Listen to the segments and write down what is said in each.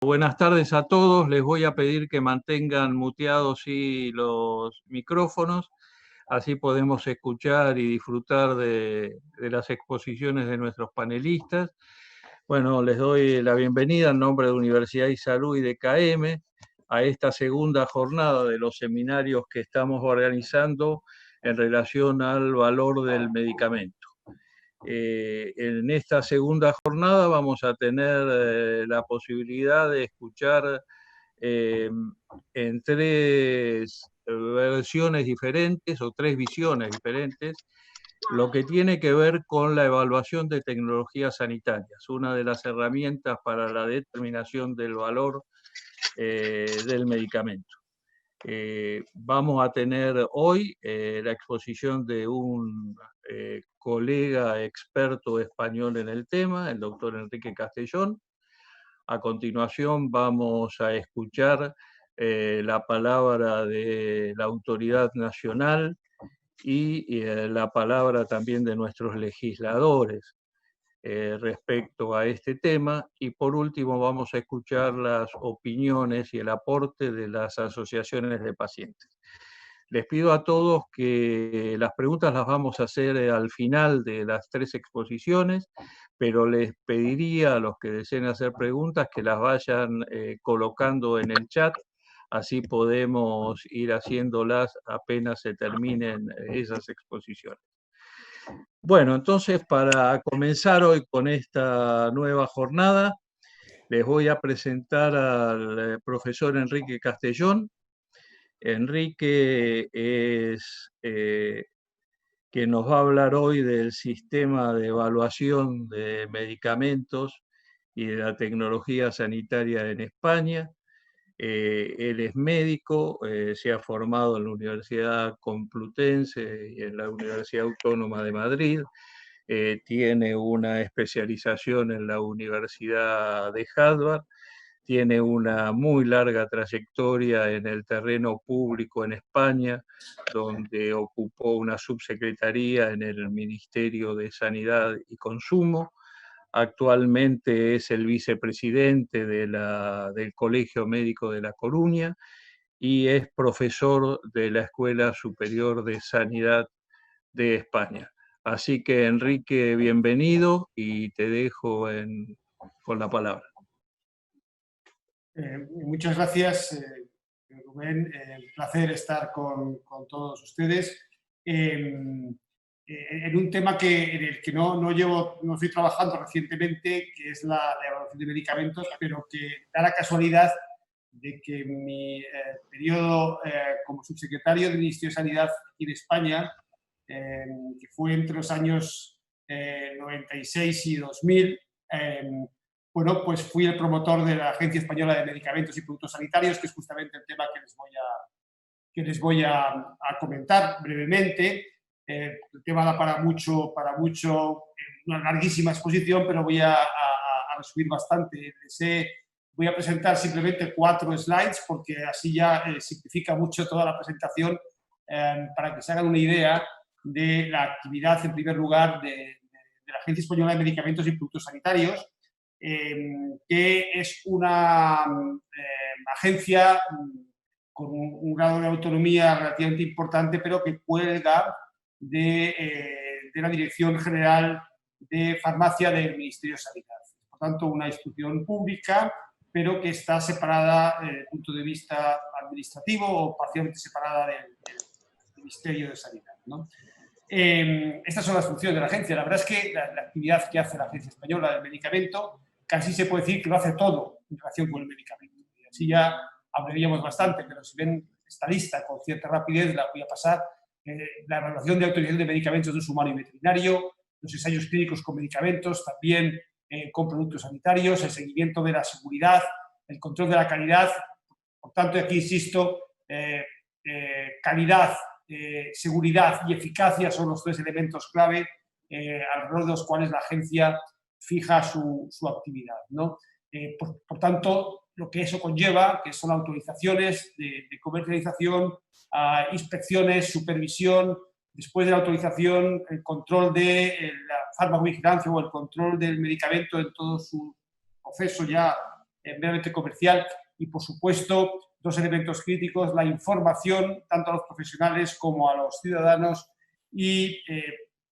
Buenas tardes a todos. Les voy a pedir que mantengan muteados los micrófonos, así podemos escuchar y disfrutar de las exposiciones de nuestros panelistas. Bueno, les doy la bienvenida en nombre de Universidad y Salud y de KM a esta segunda jornada de los seminarios que estamos organizando en relación al valor del medicamento. En esta segunda jornada vamos a tener la posibilidad de escuchar en tres versiones diferentes o tres visiones diferentes lo que tiene que ver con la evaluación de tecnologías sanitarias, una de las herramientas para la determinación del valor del medicamento. Vamos a tener hoy la exposición de un colega experto español en el tema, el doctor Enrique Castellón. A continuación vamos a escuchar la palabra de la autoridad nacional y la palabra también de nuestros legisladores respecto a este tema, y por último vamos a escuchar las opiniones y el aporte de las asociaciones de pacientes. Les pido a todos que las preguntas las vamos a hacer al final de las tres exposiciones, pero les pediría a los que deseen hacer preguntas que las vayan colocando en el chat, así podemos ir haciéndolas apenas se terminen esas exposiciones. Bueno, entonces para comenzar hoy con esta nueva jornada, les voy a presentar al profesor Enrique Castellón. Enrique es quien nos va a hablar hoy del sistema de evaluación de medicamentos y de la tecnología sanitaria en España. Él es médico, se ha formado en la Universidad Complutense y en la Universidad Autónoma de Madrid. Tiene una especialización en la Universidad de Harvard. Tiene una muy larga trayectoria en el terreno público en España, donde ocupó una subsecretaría en el Ministerio de Sanidad y Consumo. Actualmente es el vicepresidente del Colegio Médico de La Coruña y es profesor de la Escuela Superior de Sanidad de España. Así que, Enrique, bienvenido y te dejo con la palabra. Muchas gracias, Rubén. Un placer estar con todos ustedes. En un tema en el que no estoy trabajando recientemente, que es la evaluación de medicamentos, pero que da la casualidad de que mi periodo como subsecretario del Ministerio de Sanidad aquí en España, que fue entre los años 96 y 2000, bueno, pues fui el promotor de la Agencia Española de Medicamentos y Productos Sanitarios, que es justamente el tema que les voy a comentar brevemente. El tema da para mucho, una larguísima exposición, pero voy a resumir bastante. Voy a presentar simplemente 4 slides, porque así ya simplifica mucho toda la presentación, para que se hagan una idea de la actividad, en primer lugar, de la Agencia Española de Medicamentos y Productos Sanitarios, que es una agencia con un grado de autonomía relativamente importante, pero que cuelga de la Dirección General de Farmacia del Ministerio de Sanidad. Por tanto, una institución pública, pero que está separada desde el punto de vista administrativo o parcialmente separada del Ministerio de Sanidad, ¿no? Estas son las funciones de la agencia. La verdad es que la actividad que hace la Agencia Española del Medicamento casi se puede decir que lo hace todo en relación con el medicamento. Y así ya hablaríamos bastante, pero si ven esta lista con cierta rapidez, la voy a pasar. La evaluación de autorización de medicamentos de uso humano y veterinario, los ensayos clínicos con medicamentos, también con productos sanitarios, el seguimiento de la seguridad, el control de la calidad. Por tanto, aquí insisto, calidad, seguridad y eficacia son los 3 elementos clave alrededor de los cuales la agencia fija su actividad, ¿no? Por tanto, lo que eso conlleva, que son autorizaciones de comercialización, inspecciones, supervisión, después de la autorización, el control de la farmacovigilancia o el control del medicamento en todo su proceso ya meramente comercial y, por supuesto, dos elementos críticos, la información tanto a los profesionales como a los ciudadanos y,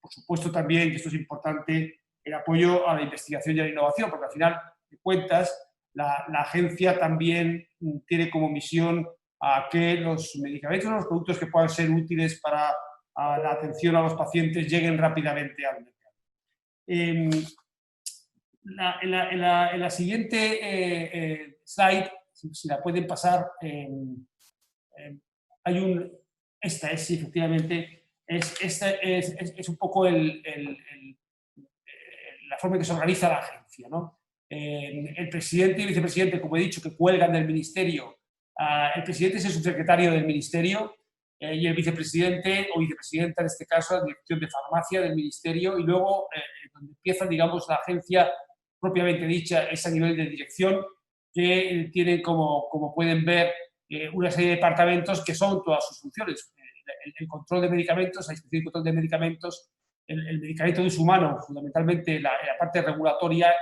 por supuesto, también, y esto es importante, el apoyo a la investigación y a la innovación, porque al final de cuentas la agencia también tiene como misión a que los medicamentos o los productos que puedan ser útiles para la atención a los pacientes lleguen rápidamente al mercado. En la siguiente slide, si la pueden pasar, hay esta es, efectivamente, es un poco la forma en que se organiza la agencia, ¿no? El presidente y el vicepresidente, como he dicho, que cuelgan del ministerio. El presidente es el subsecretario del ministerio y el vicepresidente o vicepresidenta, en este caso, la dirección de farmacia del ministerio, y luego donde empieza, digamos, la agencia propiamente dicha es a nivel de dirección, que tienen, como pueden ver, una serie de departamentos que son todas sus funciones. El control de medicamentos, la inspección y control de medicamentos, el medicamento de uso humano, fundamentalmente la parte regulatoria,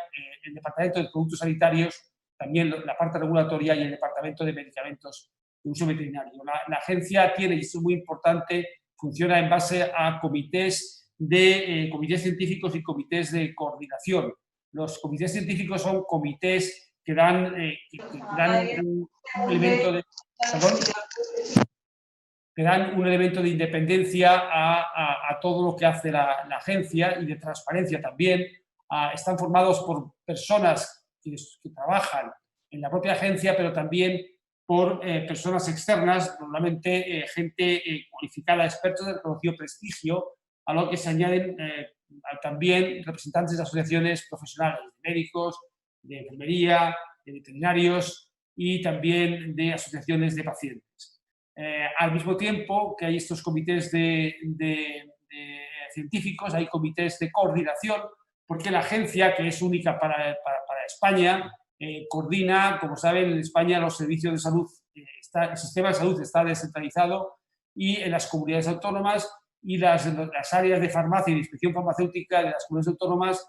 el departamento de productos sanitarios, también la parte regulatoria y el departamento de medicamentos de uso veterinario. La agencia tiene, y esto es muy importante, funciona en base a comités científicos y comités de coordinación. Los comités científicos son comités que dan un elemento de... ¿Perdón? Que dan un elemento de independencia a todo lo que hace la agencia y de transparencia también. Están formados por personas que trabajan en la propia agencia, pero también por personas externas, normalmente gente cualificada, expertos de reconocido prestigio, a lo que se añaden también representantes de asociaciones profesionales, de médicos, de enfermería, de veterinarios y también de asociaciones de pacientes. Al mismo tiempo que hay estos comités de científicos, hay comités de coordinación, porque la agencia, que es única para España, coordina, como saben, en España los servicios de salud, el sistema de salud está descentralizado y en las comunidades autónomas y las áreas de farmacia y de inspección farmacéutica de las comunidades autónomas,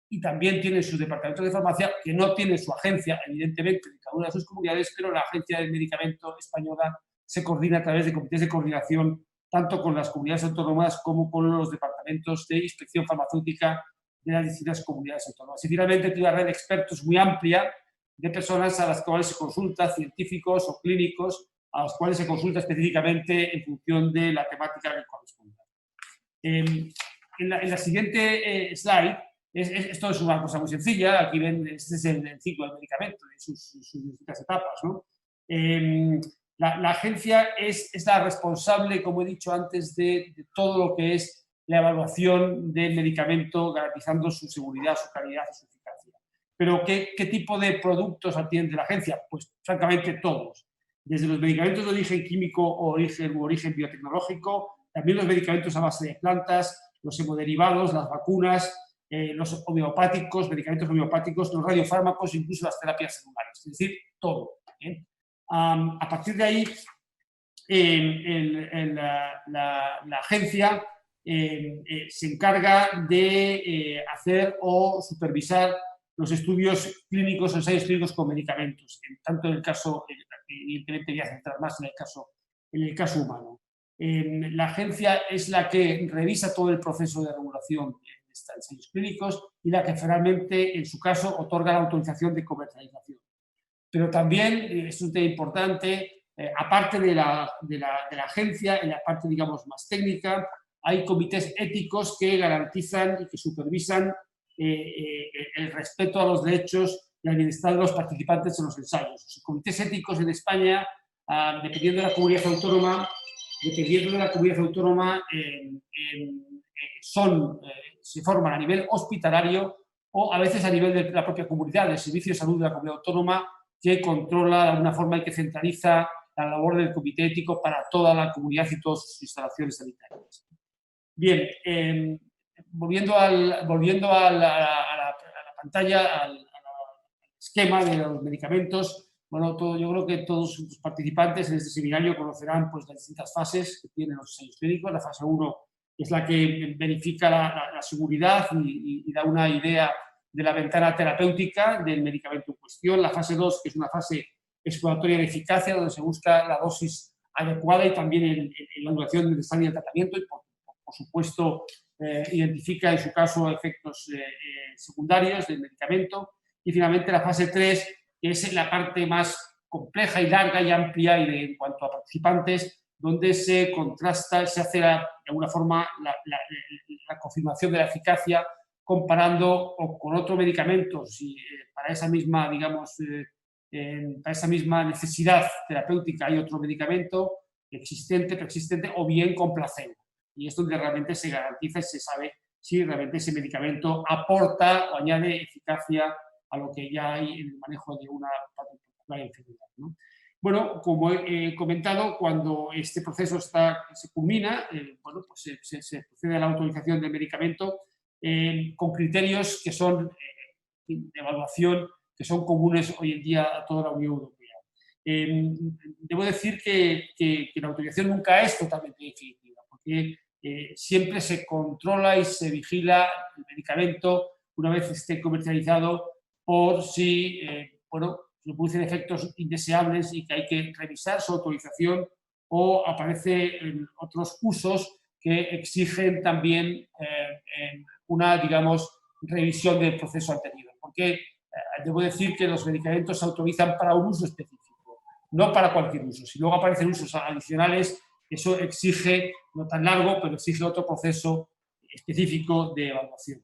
y también tienen sus departamentos de farmacia, que no tienen su agencia, evidentemente, en cada una de sus comunidades, pero la Agencia del Medicamento Española se coordina a través de comités de coordinación tanto con las comunidades autónomas como con los departamentos de inspección farmacéutica de las distintas comunidades autónomas. Y finalmente tiene una red de expertos muy amplia de personas a las cuales se consulta, científicos o clínicos, a los cuales se consulta específicamente en función de la temática que corresponda. En la siguiente slide, esto es una cosa muy sencilla, aquí ven, este es el ciclo del medicamento, en sus distintas etapas, ¿no? La agencia es la responsable, como he dicho antes, de todo lo que es la evaluación del medicamento, garantizando su seguridad, su calidad y su eficacia. Pero, ¿qué tipo de productos atiende la agencia? Pues, francamente, todos. Desde los medicamentos de origen químico o origen biotecnológico, también los medicamentos a base de plantas, los hemoderivados, las vacunas, los homeopáticos, medicamentos homeopáticos, los radiofármacos, incluso las terapias celulares. Es decir, todo. A partir de ahí, la agencia se encarga de hacer o supervisar los estudios clínicos o ensayos clínicos con medicamentos, tanto en el caso, evidentemente voy a centrar más en el caso humano. La agencia es la que revisa todo el proceso de regulación de estos ensayos clínicos y la que finalmente, en su caso, otorga la autorización de comercialización. Pero también, es un tema importante, aparte de la agencia, en la parte, digamos, más técnica, hay comités éticos que garantizan y que supervisan el respeto a los derechos y al bienestar de los participantes en los ensayos. Los comités éticos en España, dependiendo de la comunidad autónoma, se forman a nivel hospitalario o a veces a nivel de la propia comunidad, del Servicio de Salud de la Comunidad Autónoma, que controla de alguna forma y que centraliza la labor del comité ético para toda la comunidad y todas sus instalaciones sanitarias. Bien, volviendo a la pantalla, al esquema de los medicamentos, bueno, yo creo que todos los participantes en este seminario conocerán, pues, las distintas fases que tienen los ensayos clínicos. La fase 1 es la que verifica la seguridad y da una idea de la ventana terapéutica del medicamento en cuestión. La fase 2, que es una fase exploratoria de eficacia, donde se busca la dosis adecuada y también la duración necesaria del tratamiento y, por supuesto, identifica en su caso efectos secundarios del medicamento. Y finalmente la fase 3, que es la parte más compleja y larga y amplia en cuanto a participantes, donde se contrasta, se hace de alguna forma la confirmación de la eficacia comparando con otro medicamento, si para esa misma, digamos, para esa misma necesidad terapéutica hay otro medicamento existente, preexistente, o bien con placebo. Y es donde realmente se garantiza y se sabe si realmente ese medicamento aporta o añade eficacia a lo que ya hay en el manejo de una particular enfermedad, ¿no? Bueno, como he comentado, cuando este proceso se culmina, bueno, pues se procede a la autorización del medicamento con criterios que son de evaluación que son comunes hoy en día a toda la Unión Europea. Debo decir que la autorización nunca es totalmente definitiva, porque siempre se controla y se vigila el medicamento una vez esté comercializado por si, bueno, se producen efectos indeseables y que hay que revisar su autorización, o aparecen otros usos que exigen también una, digamos, revisión del proceso anterior. Porque debo decir que los medicamentos se autorizan para un uso específico, no para cualquier uso. Si luego aparecen usos adicionales, eso exige, no tan largo, pero exige otro proceso específico de evaluación.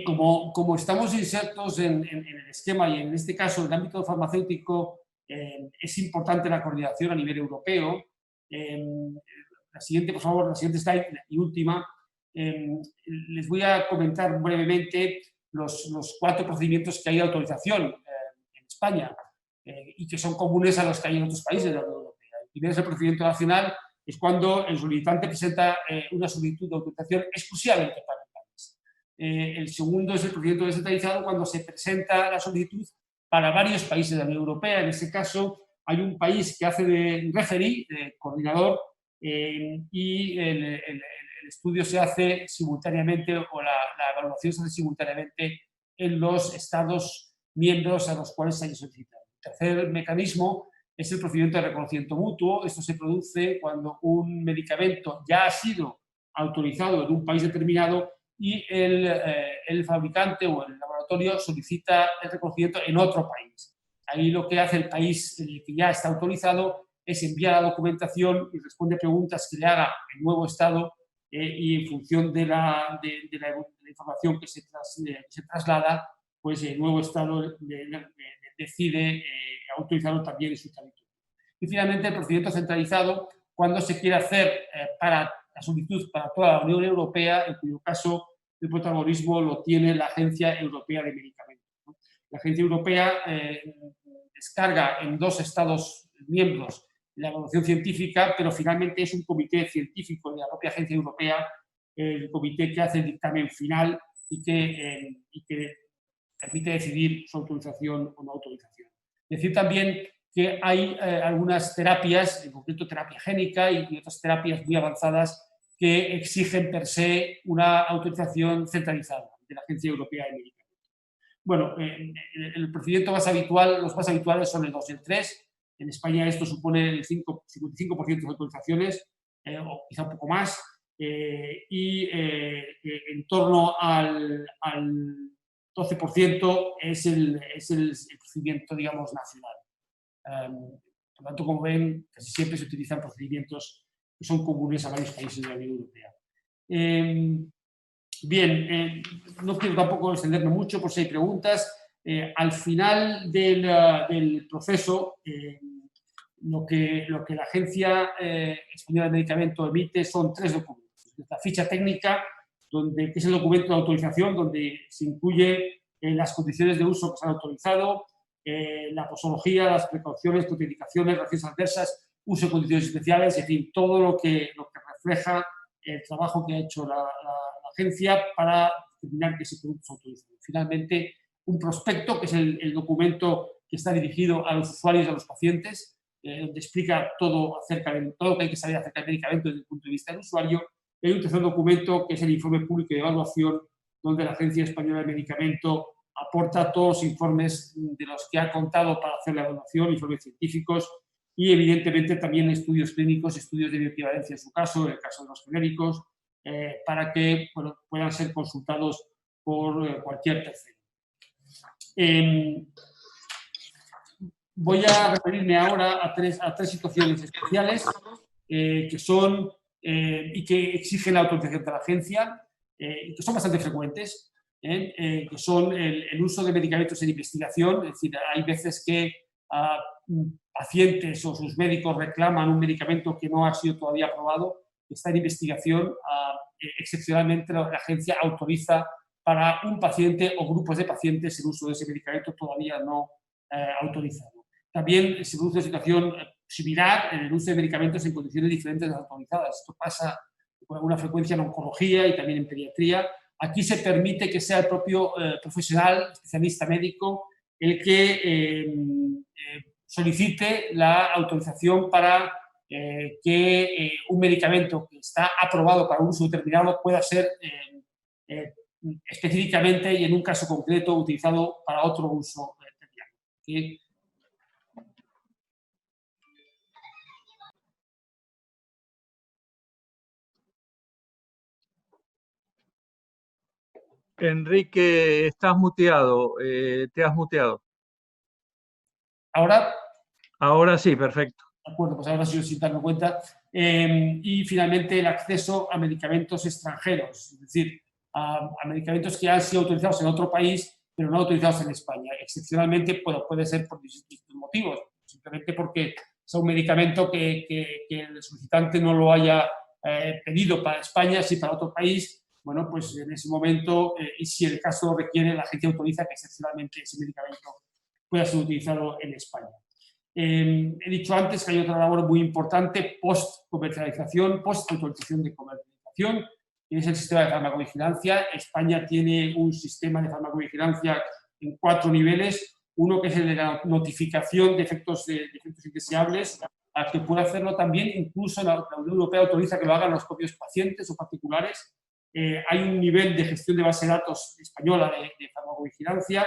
Como estamos insertos en el esquema y en este caso en el ámbito farmacéutico, es importante la coordinación a nivel europeo. La siguiente, por favor, la siguiente slide y última. Les voy a comentar brevemente los 4 procedimientos que hay de autorización en España y que son comunes a los que hay en otros países de la Unión Europea. El primero es el procedimiento nacional, es cuando el solicitante presenta una solicitud de autorización exclusivamente para el país. El segundo es el procedimiento descentralizado, cuando se presenta la solicitud para varios países de la Unión Europea. En este caso, hay un país que hace de referee, de coordinador, y el estudio se hace simultáneamente, o la evaluación se hace simultáneamente en los Estados miembros a los cuales se haya solicitado. El tercer mecanismo es el procedimiento de reconocimiento mutuo. Esto se produce cuando un medicamento ya ha sido autorizado en un país determinado y el fabricante o el laboratorio solicita el reconocimiento en otro país. Ahí lo que hace el país que ya está autorizado es enviar la documentación y responde a preguntas que le haga el nuevo Estado y en función de la información que se traslada, pues el nuevo Estado decide autorizarlo también en su territorio. Y finalmente el procedimiento centralizado, cuando se quiere hacer para la solicitud para toda la Unión Europea, en cuyo caso el protagonismo lo tiene la Agencia Europea de Medicamentos, ¿no? La Agencia Europea descarga en 2 Estados miembros la evaluación científica, pero finalmente es un comité científico de la propia Agencia Europea, el comité que hace el dictamen final y que permite decidir su autorización o no autorización. Decir también que hay algunas terapias, en concreto terapia génica y otras terapias muy avanzadas, que exigen per se una autorización centralizada de la Agencia Europea de Medicamentos. Bueno, el procedimiento más habitual, los más habituales son el 2 y el 3. En España esto supone el 55% de autorizaciones, o quizá un poco más, y en torno al 12% es el procedimiento, digamos, nacional. Por lo tanto, como ven, casi siempre se utilizan procedimientos que son comunes a varios países de la Unión Europea. Bien, no quiero tampoco extenderme mucho por si hay preguntas. Al final del proceso, lo que la Agencia Española de Medicamentos emite son 3 documentos. La ficha técnica, que es el documento de autorización, donde se incluye las condiciones de uso que se han autorizado, la posología, las precauciones, contraindicaciones, reacciones adversas, uso de condiciones especiales, es decir, todo lo que refleja el trabajo que ha hecho la agencia para determinar que ese producto es autorizado. Finalmente, un prospecto, que es el documento que está dirigido a los usuarios y a los pacientes, donde explica todo todo lo que hay que saber acerca del medicamento desde el punto de vista del usuario. Y hay un tercer documento, que es el informe público de evaluación, donde la Agencia Española de Medicamento aporta todos los informes de los que ha contado para hacer la evaluación, informes científicos y, evidentemente, también estudios clínicos, estudios de bioequivalencia en su caso, en el caso de los genéricos, para que puedan ser consultados por cualquier tercero. Voy a referirme ahora a tres situaciones especiales que son y que exigen la autorización de la agencia, y que son bastante frecuentes, que son el uso de medicamentos en investigación. Es decir, hay veces que pacientes o sus médicos reclaman un medicamento que no ha sido todavía aprobado, que está en investigación. Excepcionalmente la agencia autoriza para un paciente o grupos de pacientes el uso de ese medicamento todavía no autorizado. También se produce una situación similar en el uso de medicamentos en condiciones diferentes de las autorizadas. Esto pasa con alguna frecuencia en oncología y también en pediatría. Aquí se permite que sea el propio profesional, especialista médico, el que solicite la autorización para que un medicamento que está aprobado para un uso determinado pueda ser específicamente y en un caso concreto utilizado para otro uso determinado. Enrique, estás muteado, te has muteado. ¿Ahora? Ahora sí, perfecto. De acuerdo, pues ahora sí, sin darme cuenta. Y finalmente el acceso a medicamentos extranjeros, es decir, a medicamentos que han sido autorizados en otro país, pero no autorizados en España. Excepcionalmente puede ser por distintos motivos, simplemente porque es un medicamento que el solicitante no lo haya pedido para España, sí para otro país. Bueno, pues en ese momento, y si el caso requiere, la agencia autoriza que excepcionalmente ese medicamento pueda ser utilizado en España. He dicho antes que hay otra labor muy importante post-comercialización, post-autorización de comercialización, que es el sistema de farmacovigilancia. España tiene un sistema de farmacovigilancia en 4 niveles. Uno que es el de la notificación de efectos indeseables, a que puede hacerlo también, incluso la Unión Europea autoriza que lo hagan los propios pacientes o particulares. Hay un nivel de gestión de base de datos española de farmacovigilancia.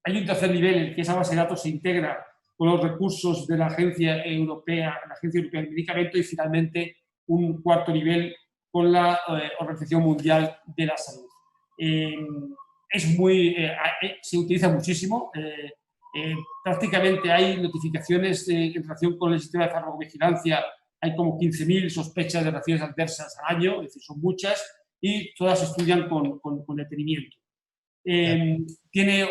Hay un tercer nivel en el que esa base de datos se integra con los recursos de la Agencia Europea del Medicamento, y finalmente un cuarto nivel con la Organización Mundial de la Salud. Se utiliza muchísimo. Prácticamente hay notificaciones en relación con el sistema de farmacovigilancia. Hay como 15.000 sospechas de reacciones adversas al año, es decir, son muchas, y todas se estudian con detenimiento. Tiene,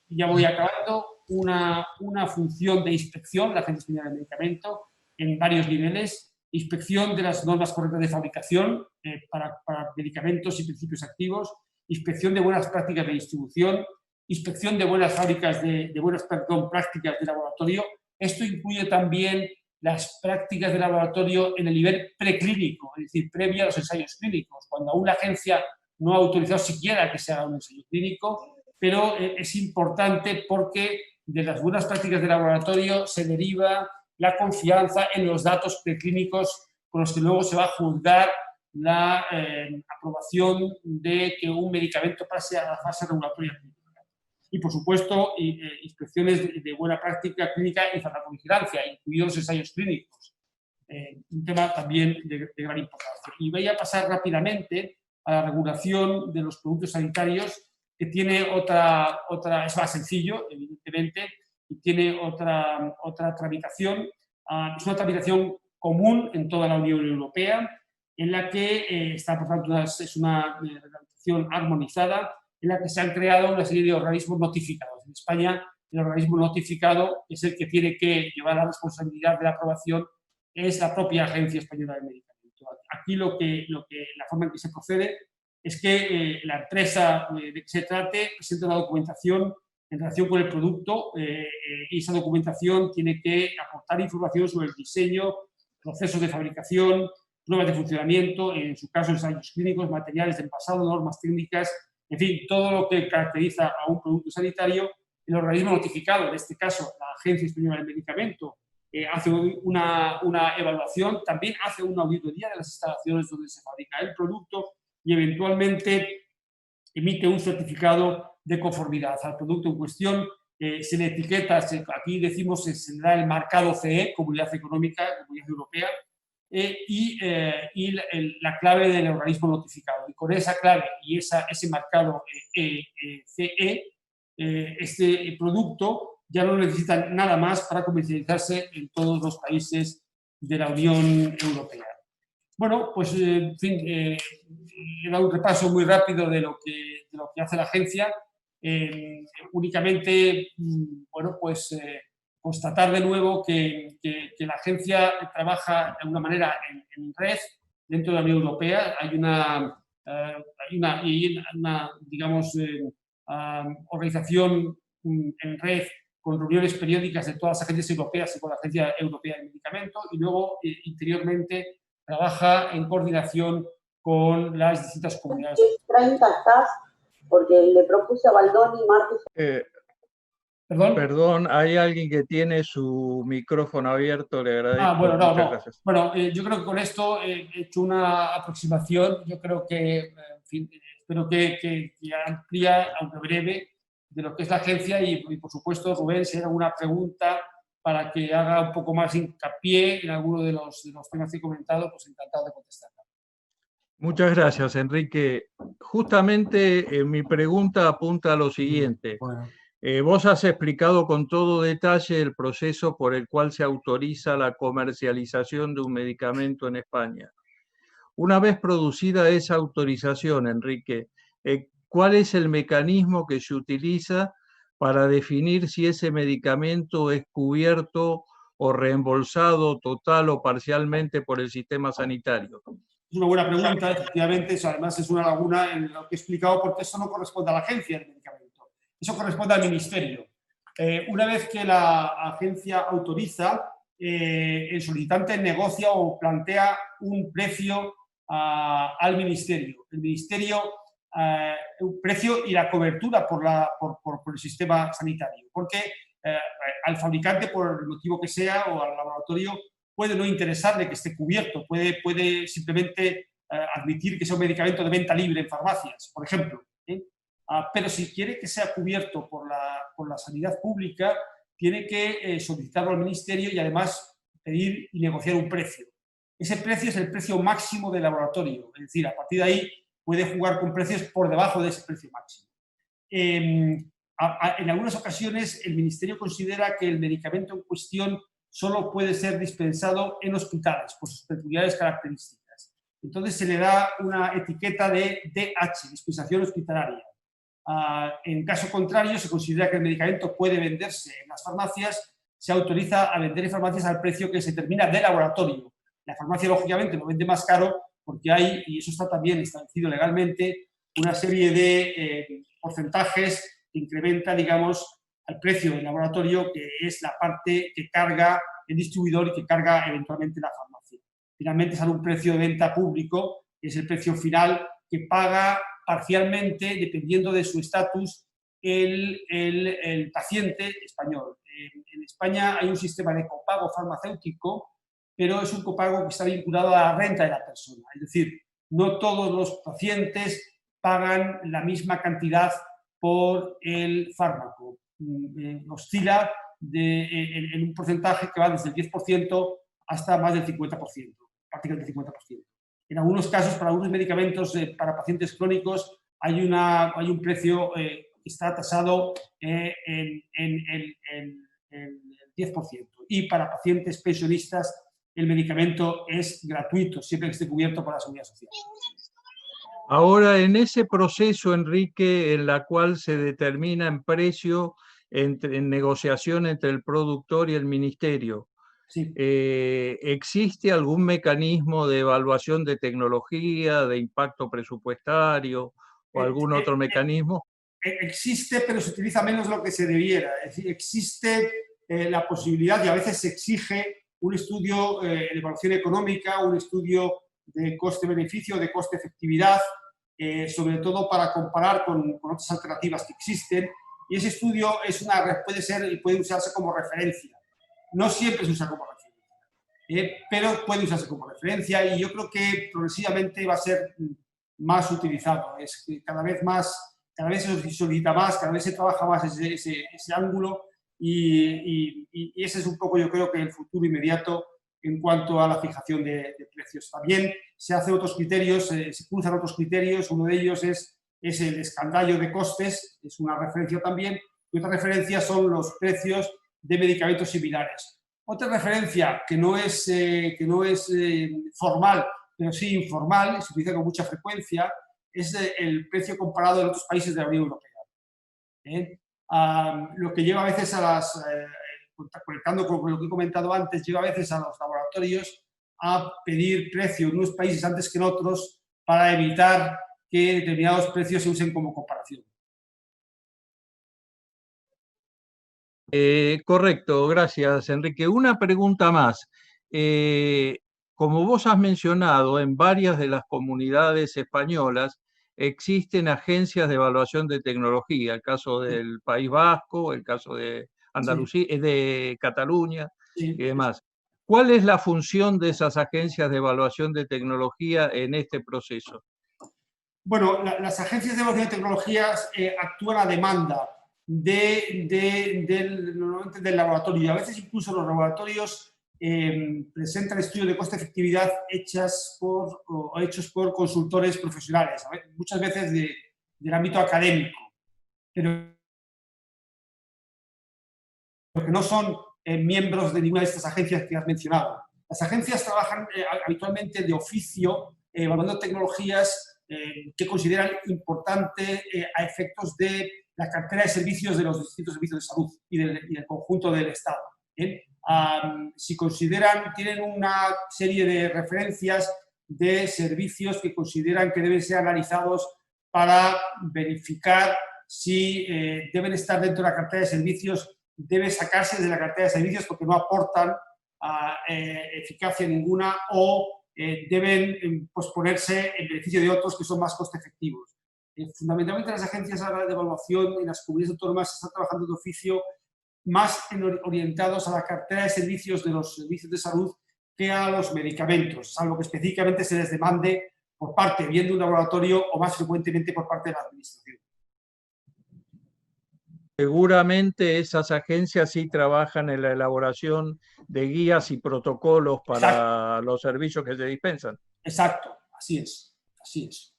ya voy acabando, una función de inspección, la Agencia Española del Medicamento, en varios niveles. Inspección de las normas correctas de fabricación para medicamentos y principios activos, inspección de buenas prácticas de distribución, inspección de buenas prácticas de laboratorio. Esto incluye también las prácticas de laboratorio en el nivel preclínico, es decir, previa a los ensayos clínicos, cuando aún la agencia no ha autorizado siquiera que se haga un ensayo clínico, pero es importante porque de las buenas prácticas de laboratorio se deriva la confianza en los datos preclínicos con los que luego se va a juzgar la aprobación de que un medicamento pase a la fase regulatoria clínica. Y, por supuesto, inspecciones de buena práctica clínica y farmacovigilancia, incluidos los ensayos clínicos. Un tema también de gran importancia. Y voy a pasar rápidamente a la regulación de los productos sanitarios, que tiene es más sencillo, evidentemente, y tiene otra tramitación. Es una tramitación común en toda la Unión Europea, en la que está, por tanto, es una reglamentación armonizada, en la que se han creado una serie de organismos notificados. En España, el organismo notificado es el que tiene que llevar la responsabilidad de la aprobación, es la propia Agencia Española del Medicamento. Aquí la forma en que se procede es que la empresa de que se trate presenta una documentación en relación con el producto, y esa documentación tiene que aportar información sobre el diseño, procesos de fabricación, pruebas de funcionamiento, en su caso ensayos clínicos, materiales de envasado, normas técnicas, en fin, todo lo que caracteriza a un producto sanitario. El organismo notificado, en este caso la Agencia Española del Medicamento, hace una evaluación, también hace una auditoría de las instalaciones donde se fabrica el producto y eventualmente emite un certificado de conformidad al producto en cuestión. Se le etiqueta, aquí decimos, se le da el marcado CE, Comunidad Económica, Comunidad Europea, y la clave del organismo notificado. Y con esa clave y ese marcado CE, este producto ya no necesita nada más para comercializarse en todos los países de la Unión Europea. Bueno, pues, en fin, he dado un repaso muy rápido de lo que hace la agencia. Únicamente, bueno, pues constatar de nuevo que la agencia trabaja de alguna manera en red dentro de la Unión Europea. Hay una digamos, organización en red con reuniones periódicas de todas las agencias europeas y con la Agencia Europea del Medicamento, y luego, interiormente, trabaja en coordinación con las distintas comunidades. 30 estás, porque le propuse a Baldoni martes. Perdón, hay alguien que tiene su micrófono abierto, le agradezco. Bueno, muchas gracias. Bueno, yo creo que con esto he hecho una aproximación. Yo creo que, en fin, espero que amplía, aunque breve, de lo que es la agencia, y por supuesto, Rubén, si hay alguna pregunta para que haga un poco más hincapié en alguno de los temas que he comentado, pues encantado de contestar. Muchas gracias, Enrique. Justamente mi pregunta apunta a lo siguiente. Bueno. Vos has explicado con todo detalle el proceso por el cual se autoriza la comercialización de un medicamento en España. Una vez producida esa autorización, Enrique, ¿cuál es el mecanismo que se utiliza para definir si ese medicamento es cubierto o reembolsado total o parcialmente por el sistema sanitario? Es una buena pregunta, efectivamente. Eso además es una laguna en lo que he explicado, porque eso no corresponde a la agencia del medicamento. Eso corresponde al ministerio. Una vez que la agencia autoriza, el solicitante negocia o plantea un precio al ministerio. El ministerio, un precio y la cobertura por el sistema sanitario. Porque al fabricante, por el motivo que sea, o al laboratorio, puede no interesarle que esté cubierto. Puede simplemente admitir que sea un medicamento de venta libre en farmacias, por ejemplo. Pero si quiere que sea cubierto por la sanidad pública, tiene que solicitarlo al ministerio y además pedir y negociar un precio. Ese precio es el precio máximo del laboratorio, es decir, a partir de ahí puede jugar con precios por debajo de ese precio máximo. En algunas ocasiones el ministerio considera que el medicamento en cuestión solo puede ser dispensado en hospitales por sus peculiares características. Entonces se le da una etiqueta de DH, dispensación hospitalaria. En caso contrario, se considera que el medicamento puede venderse en las farmacias, se autoriza a vender en farmacias al precio que se determina de laboratorio. La farmacia, lógicamente, lo vende más caro porque hay, y eso está también establecido legalmente, una serie de porcentajes que incrementa, digamos, el precio del laboratorio, que es la parte que carga el distribuidor y que carga eventualmente la farmacia. Finalmente sale un precio de venta público, que es el precio final que paga parcialmente, dependiendo de su estatus, el paciente español. En España hay un sistema de copago farmacéutico, pero es un copago que está vinculado a la renta de la persona. Es decir, no todos los pacientes pagan la misma cantidad por el fármaco. Oscila en un porcentaje que va desde el 10% hasta más del 50%, prácticamente el 50%. En algunos casos, para algunos medicamentos para pacientes crónicos, hay un precio que está tasado en el 10%. Y para pacientes pensionistas, el medicamento es gratuito, siempre que esté cubierto por la Seguridad Social. Ahora, en ese proceso, Enrique, en la cual se determina en precio en negociación entre el productor y el ministerio, sí. ¿Existe algún mecanismo de evaluación de tecnología, de impacto presupuestario o algún otro mecanismo? Existe, pero se utiliza menos de lo que se debiera. Es decir, existe la posibilidad, y a veces se exige, un estudio de evaluación económica, un estudio de coste-beneficio, de coste-efectividad, sobre todo para comparar con otras alternativas que existen. Y ese estudio puede usarse como referencia. No siempre se usa como referencia, pero puede usarse como referencia, y yo creo que progresivamente va a ser más utilizado. Es que cada vez se solicita más, cada vez se trabaja más ese ángulo y ese es un poco, yo creo, que el futuro inmediato en cuanto a la fijación de precios. También se hacen otros criterios, se cruzan otros criterios, uno de ellos es el escandallo de costes, es una referencia también, y otra referencia son los precios de medicamentos similares. Otra referencia que no es formal, pero sí informal, se utiliza con mucha frecuencia, es el precio comparado en otros países de la Unión Europea. Lo que lleva a veces conectando con lo que he comentado antes, lleva a veces a los laboratorios a pedir precio en unos países antes que en otros para evitar que determinados precios se usen como comparación. Correcto, gracias, Enrique. Una pregunta más. Como vos has mencionado, en varias de las comunidades españolas existen agencias de evaluación de tecnología, el caso del País Vasco, el caso de Andalucía, de Cataluña y demás. ¿Cuál es la función de esas agencias de evaluación de tecnología en este proceso? Bueno, las agencias de evaluación de tecnologías actúan a demanda normalmente del laboratorio, y a veces incluso los laboratorios presentan estudios de coste-efectividad hechos por consultores profesionales, muchas veces del ámbito académico, pero que no son miembros de ninguna de estas agencias que has mencionado. Las agencias trabajan habitualmente de oficio evaluando tecnologías que consideran importante a efectos de la cartera de servicios de los distintos servicios de salud y del conjunto del Estado. Si tienen una serie de referencias de servicios que consideran que deben ser analizados para verificar si deben estar dentro de la cartera de servicios, debe sacarse de la cartera de servicios porque no aportan eficacia ninguna o deben posponerse en beneficio de otros que son más coste efectivos. Fundamentalmente las agencias de evaluación en las comunidades autónomas están trabajando de oficio más orientados a la cartera de servicios de los servicios de salud que a los medicamentos, salvo que específicamente se les demande por parte bien de un laboratorio o más frecuentemente por parte de la administración. Seguramente esas agencias sí trabajan en la elaboración de guías y protocolos para los servicios que se dispensan. Exacto, así es, así es.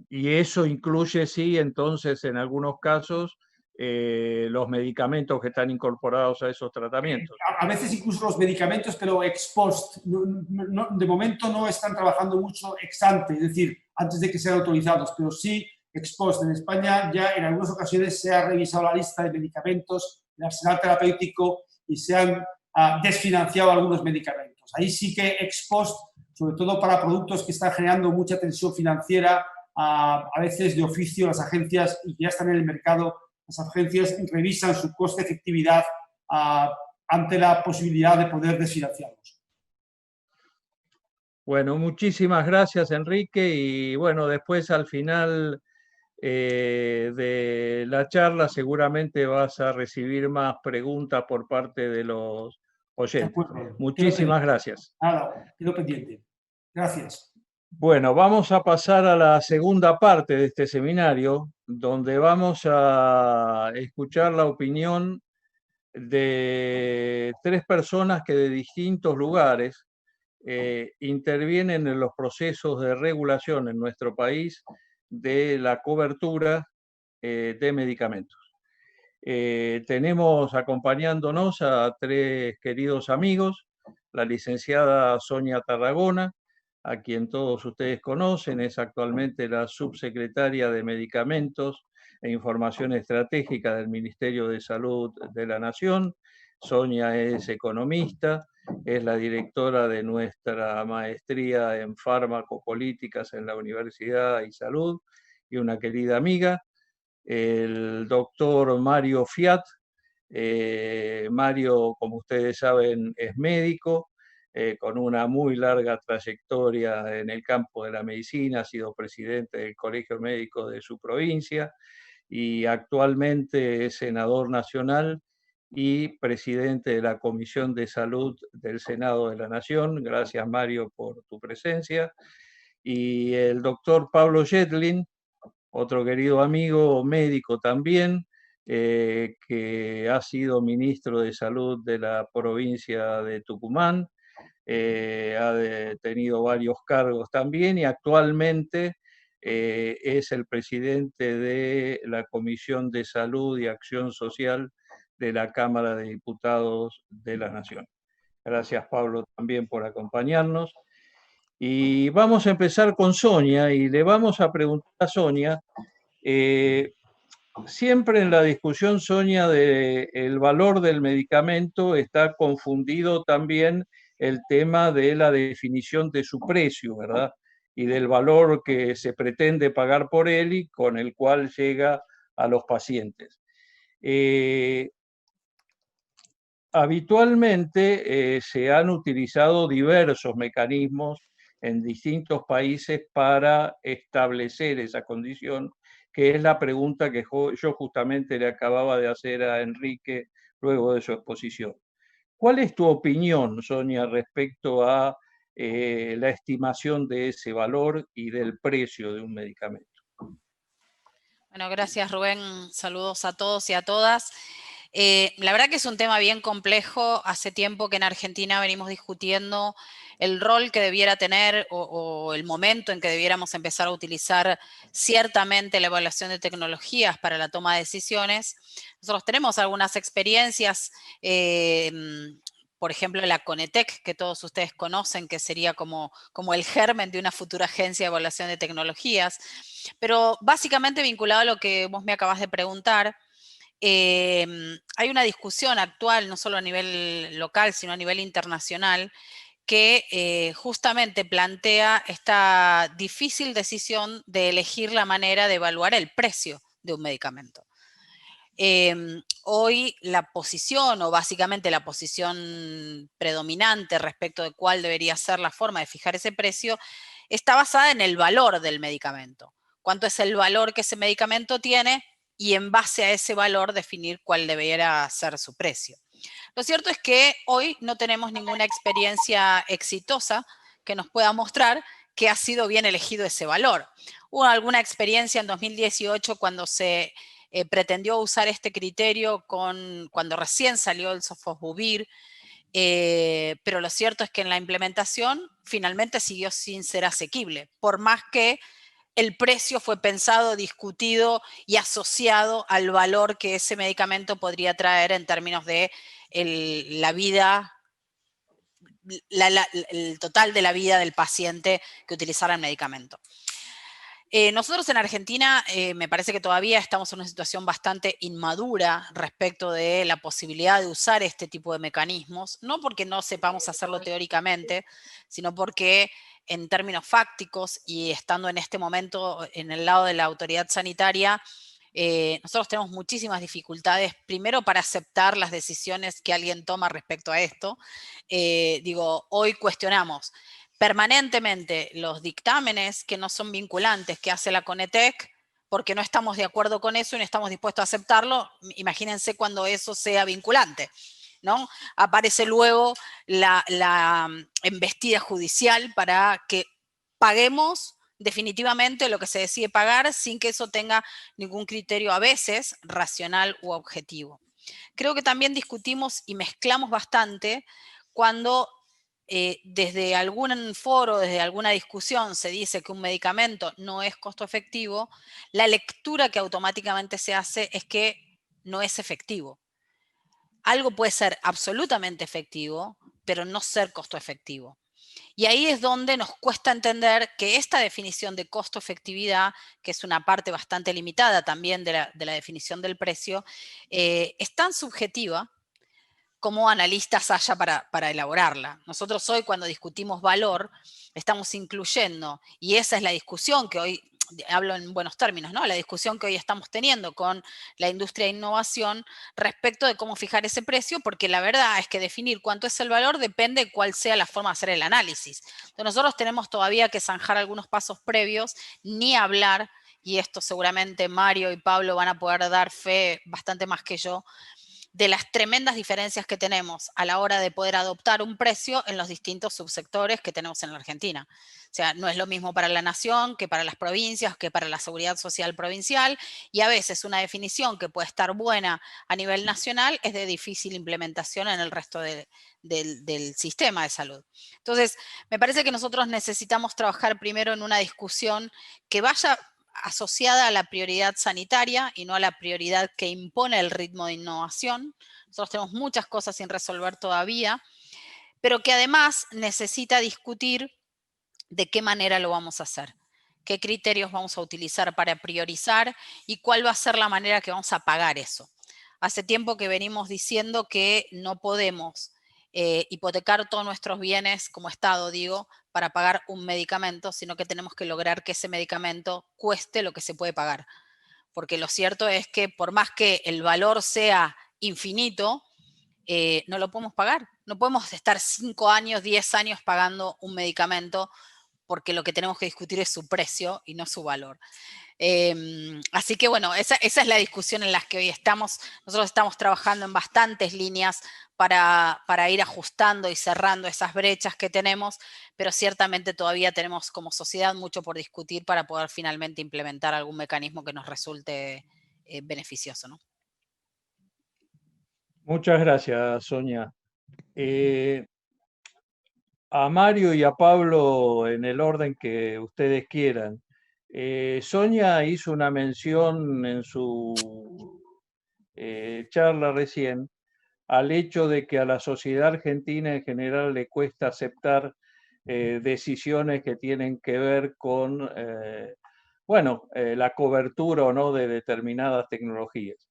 Y eso incluye, sí, entonces, en algunos casos, los medicamentos que están incorporados a esos tratamientos. A veces incluso los medicamentos, pero ex post. De momento no están trabajando mucho ex ante, es decir, antes de que sean autorizados, pero sí ex post. En España ya en algunas ocasiones se ha revisado la lista de medicamentos, el arsenal terapéutico, y se han desfinanciado algunos medicamentos. Ahí sí que ex post, sobre todo para productos que están generando mucha tensión financiera, a veces de oficio las agencias, y que ya están en el mercado, las agencias revisan su coste-efectividad ante la posibilidad de poder desfinanciarlos. Bueno, muchísimas gracias, Enrique, y bueno, después al final de la charla seguramente vas a recibir más preguntas por parte de los oyentes. Muchísimas gracias. Nada, quedo pendiente. Gracias. Bueno, vamos a pasar a la segunda parte de este seminario, donde vamos a escuchar la opinión de tres personas que de distintos lugares intervienen en los procesos de regulación en nuestro país de la cobertura de medicamentos. Tenemos acompañándonos a tres queridos amigos, la licenciada Sonia Tarragona, a quien todos ustedes conocen, es actualmente la subsecretaria de Medicamentos e Información Estratégica del Ministerio de Salud de la Nación. Sonia es economista, es la directora de nuestra maestría en farmacopolíticas en la Universidad y Salud y una querida amiga. El doctor Mario Fiat. Mario, como ustedes saben, es médico, con una muy larga trayectoria en el campo de la medicina, ha sido presidente del Colegio Médico de su provincia y actualmente es senador nacional y presidente de la Comisión de Salud del Senado de la Nación. Gracias, Mario, por tu presencia. y el doctor Pablo Yetlin, otro querido amigo, médico también, que ha sido ministro de Salud de la provincia de Tucumán, ha tenido varios cargos también y actualmente es el presidente de la Comisión de Salud y Acción Social de la Cámara de Diputados de la Nación. Gracias, Pablo, también por acompañarnos. Y vamos a empezar con Sonia y le vamos a preguntar a Sonia, siempre en la discusión, Sonia, del valor del medicamento está confundido también el tema de la definición de su precio, ¿verdad? Y del valor que se pretende pagar por él y con el cual llega a los pacientes. Habitualmente se han utilizado diversos mecanismos en distintos países para establecer esa condición, que es la pregunta que yo justamente le acababa de hacer a Enrique luego de su exposición. ¿Cuál es tu opinión, Sonia, respecto a la estimación de ese valor y del precio de un medicamento? Bueno, gracias, Rubén. Saludos a todos y a todas. La verdad que es un tema bien complejo. Hace tiempo que en Argentina venimos discutiendo el rol que debiera tener o el momento en que debiéramos empezar a utilizar ciertamente la evaluación de tecnologías para la toma de decisiones. Nosotros tenemos algunas experiencias, por ejemplo, la Conetec, que todos ustedes conocen, que sería como el germen de una futura agencia de evaluación de tecnologías, pero básicamente vinculado a lo que vos me acabas de preguntar. Hay una discusión actual, no solo a nivel local, sino a nivel internacional, que justamente plantea esta difícil decisión de elegir la manera de evaluar el precio de un medicamento. Hoy la posición, o básicamente la posición predominante respecto de cuál debería ser la forma de fijar ese precio, está basada en el valor del medicamento. ¿Cuánto es el valor que ese medicamento tiene? Y en base a ese valor definir cuál debería ser su precio. Lo cierto es que hoy no tenemos ninguna experiencia exitosa que nos pueda mostrar que ha sido bien elegido ese valor. Hubo alguna experiencia en 2018 cuando se pretendió usar este criterio cuando recién salió el sofosbuvir, pero lo cierto es que en la implementación finalmente siguió sin ser asequible, por más que el precio fue pensado, discutido y asociado al valor que ese medicamento podría traer en términos de la vida, el total de la vida del paciente que utilizara el medicamento. Nosotros en Argentina me parece que todavía estamos en una situación bastante inmadura respecto de la posibilidad de usar este tipo de mecanismos, no porque no sepamos hacerlo teóricamente, sino porque en términos fácticos y estando en este momento en el lado de la autoridad sanitaria, nosotros tenemos muchísimas dificultades, primero para aceptar las decisiones que alguien toma respecto a esto. Hoy cuestionamos permanentemente los dictámenes que no son vinculantes que hace la Conetec, porque no estamos de acuerdo con eso y no estamos dispuestos a aceptarlo. Imagínense cuando eso sea vinculante, ¿no? Aparece luego la embestida judicial para que paguemos definitivamente lo que se decide pagar sin que eso tenga ningún criterio a veces racional u objetivo. Creo que también discutimos y mezclamos bastante cuando desde algún foro, desde alguna discusión se dice que un medicamento no es costo efectivo, la lectura que automáticamente se hace es que no es efectivo. Algo puede ser absolutamente efectivo, pero no ser costo efectivo. Y ahí es donde nos cuesta entender que esta definición de costo-efectividad, que es una parte bastante limitada también de la definición del precio, es tan subjetiva como analistas haya para elaborarla. Nosotros hoy cuando discutimos valor, estamos incluyendo, y esa es la discusión que hoy, hablo en buenos términos, ¿no? La discusión que hoy estamos teniendo con la industria de innovación respecto de cómo fijar ese precio, porque la verdad es que definir cuánto es el valor depende de cuál sea la forma de hacer el análisis. Entonces nosotros tenemos todavía que zanjar algunos pasos previos, ni hablar, y esto seguramente Mario y Pablo van a poder dar fe bastante más que yo, de las tremendas diferencias que tenemos a la hora de poder adoptar un precio en los distintos subsectores que tenemos en la Argentina. O sea, no es lo mismo para la nación que para las provincias, que para la seguridad social provincial, y a veces una definición que puede estar buena a nivel nacional es de difícil implementación en el resto del sistema de salud. Entonces, me parece que nosotros necesitamos trabajar primero en una discusión que vaya asociada a la prioridad sanitaria y no a la prioridad que impone el ritmo de innovación. Nosotros tenemos muchas cosas sin resolver todavía, pero que además necesita discutir de qué manera lo vamos a hacer, qué criterios vamos a utilizar para priorizar y cuál va a ser la manera que vamos a pagar eso. Hace tiempo que venimos diciendo que no podemos hipotecar todos nuestros bienes como Estado, digo, para pagar un medicamento, sino que tenemos que lograr que ese medicamento cueste lo que se puede pagar. Porque lo cierto es que por más que el valor sea infinito, no lo podemos pagar. No podemos estar 5 años, 10 años pagando un medicamento porque lo que tenemos que discutir es su precio y no su valor. Así que bueno, esa es la discusión en la que hoy estamos. Nosotros estamos trabajando en bastantes líneas para ir ajustando y cerrando esas brechas que tenemos, pero ciertamente todavía tenemos como sociedad mucho por discutir para poder finalmente implementar algún mecanismo que nos resulte beneficioso, ¿no? Muchas gracias, Sonia. A Mario y a Pablo en el orden que ustedes quieran. Sonia hizo una mención en su charla recién al hecho de que a la sociedad argentina en general le cuesta aceptar decisiones que tienen que ver con, la cobertura o no de determinadas tecnologías.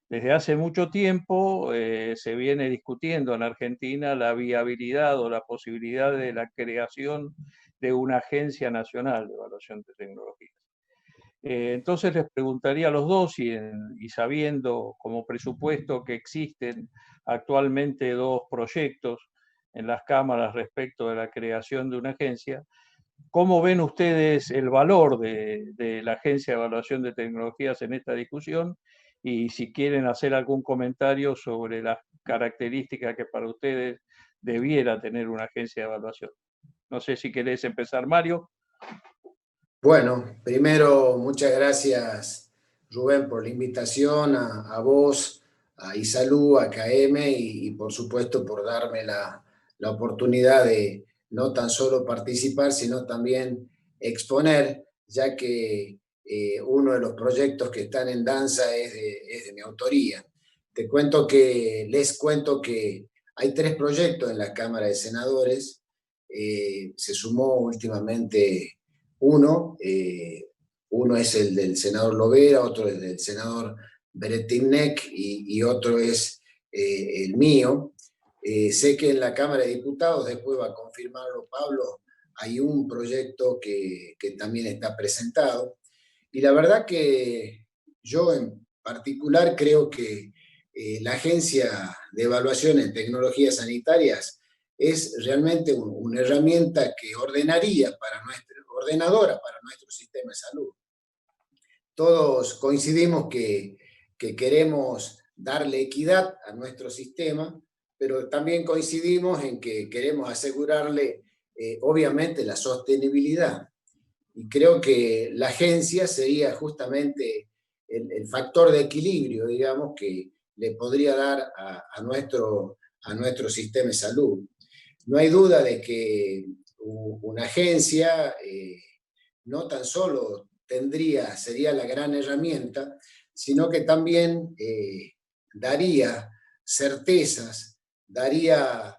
Desde hace mucho tiempo se viene discutiendo en Argentina la viabilidad o la posibilidad de la creación de una agencia nacional de evaluación de tecnologías. Entonces les preguntaría a los dos y sabiendo como presupuesto que existen actualmente 2 proyectos en las cámaras respecto de la creación de una agencia, ¿cómo ven ustedes el valor de la Agencia de Evaluación de Tecnologías en esta discusión? Y si quieren hacer algún comentario sobre las características que para ustedes debiera tener una agencia de evaluación. No sé si querés empezar, Mario. Bueno, primero, muchas gracias, Rubén, por la invitación, a vos, a Isalú, a KM y por supuesto por darme la oportunidad de no tan solo participar, sino también exponer, ya que uno de los proyectos que están en danza es de mi autoría. Les cuento que hay 3 proyectos en la Cámara de Senadores. Se sumó últimamente uno es el del senador Lovera, otro es del senador Beretimnec y otro es el mío. Sé que en la Cámara de Diputados, después va a confirmarlo Pablo, hay un proyecto que también está presentado. Y la verdad que yo en particular creo que la Agencia de Evaluación en Tecnologías Sanitarias es realmente una herramienta que ordenadora para nuestro sistema de salud. Todos coincidimos que queremos darle equidad a nuestro sistema, pero también coincidimos en que queremos asegurarle, obviamente, la sostenibilidad. Y creo que la agencia sería justamente el factor de equilibrio, digamos, que le podría dar a nuestro sistema de salud. No hay duda de que una agencia no tan solo sería la gran herramienta, sino que también daría certezas, daría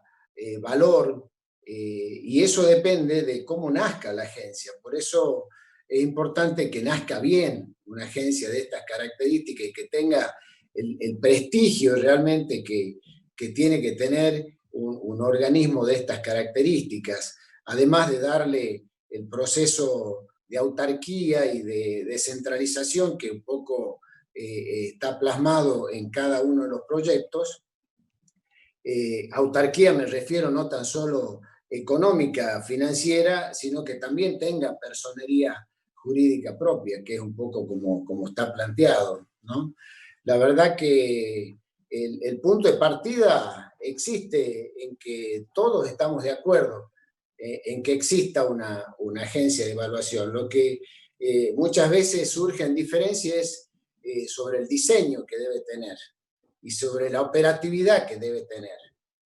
valor, y eso depende de cómo nazca la agencia. Por eso es importante que nazca bien una agencia de estas características y que tenga el prestigio realmente que tiene que tener un organismo de estas características, además de darle el proceso de autarquía y de descentralización que un poco está plasmado en cada uno de los proyectos. Autarquía me refiero no tan solo económica, financiera, sino que también tenga personería jurídica propia, que es un poco como está planteado, ¿no? La verdad que el punto de partida existe en que todos estamos de acuerdo en que exista una agencia de evaluación. Lo que muchas veces surge en diferencia es sobre el diseño que debe tener y sobre la operatividad que debe tener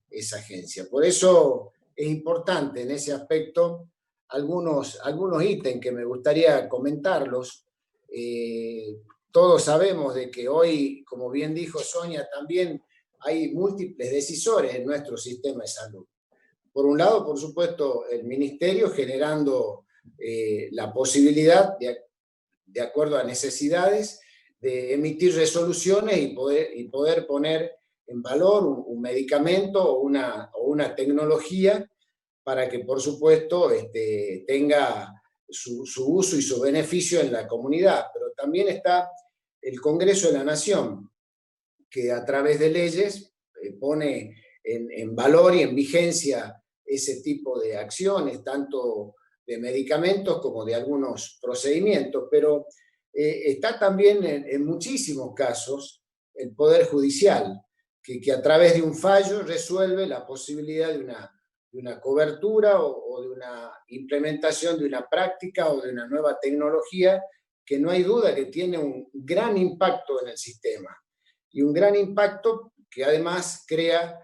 esa agencia. Por eso es importante en ese aspecto algunos ítems que me gustaría comentarlos. Todos sabemos de que hoy, como bien dijo Sonia, también hay múltiples decisores en nuestro sistema de salud. Por un lado, por supuesto, el ministerio generando la posibilidad, de acuerdo a necesidades, de emitir resoluciones y poder poner en valor un medicamento o una tecnología para que, por supuesto, tenga su uso y su beneficio en la comunidad. Pero también está el Congreso de la Nación, que a través de leyes pone en valor y en vigencia ese tipo de acciones, tanto de medicamentos como de algunos procedimientos, pero está también en muchísimos casos el Poder Judicial, que a través de un fallo resuelve la posibilidad de una cobertura o de una implementación de una práctica o de una nueva tecnología que no hay duda que tiene un gran impacto en el sistema. Y un gran impacto que además crea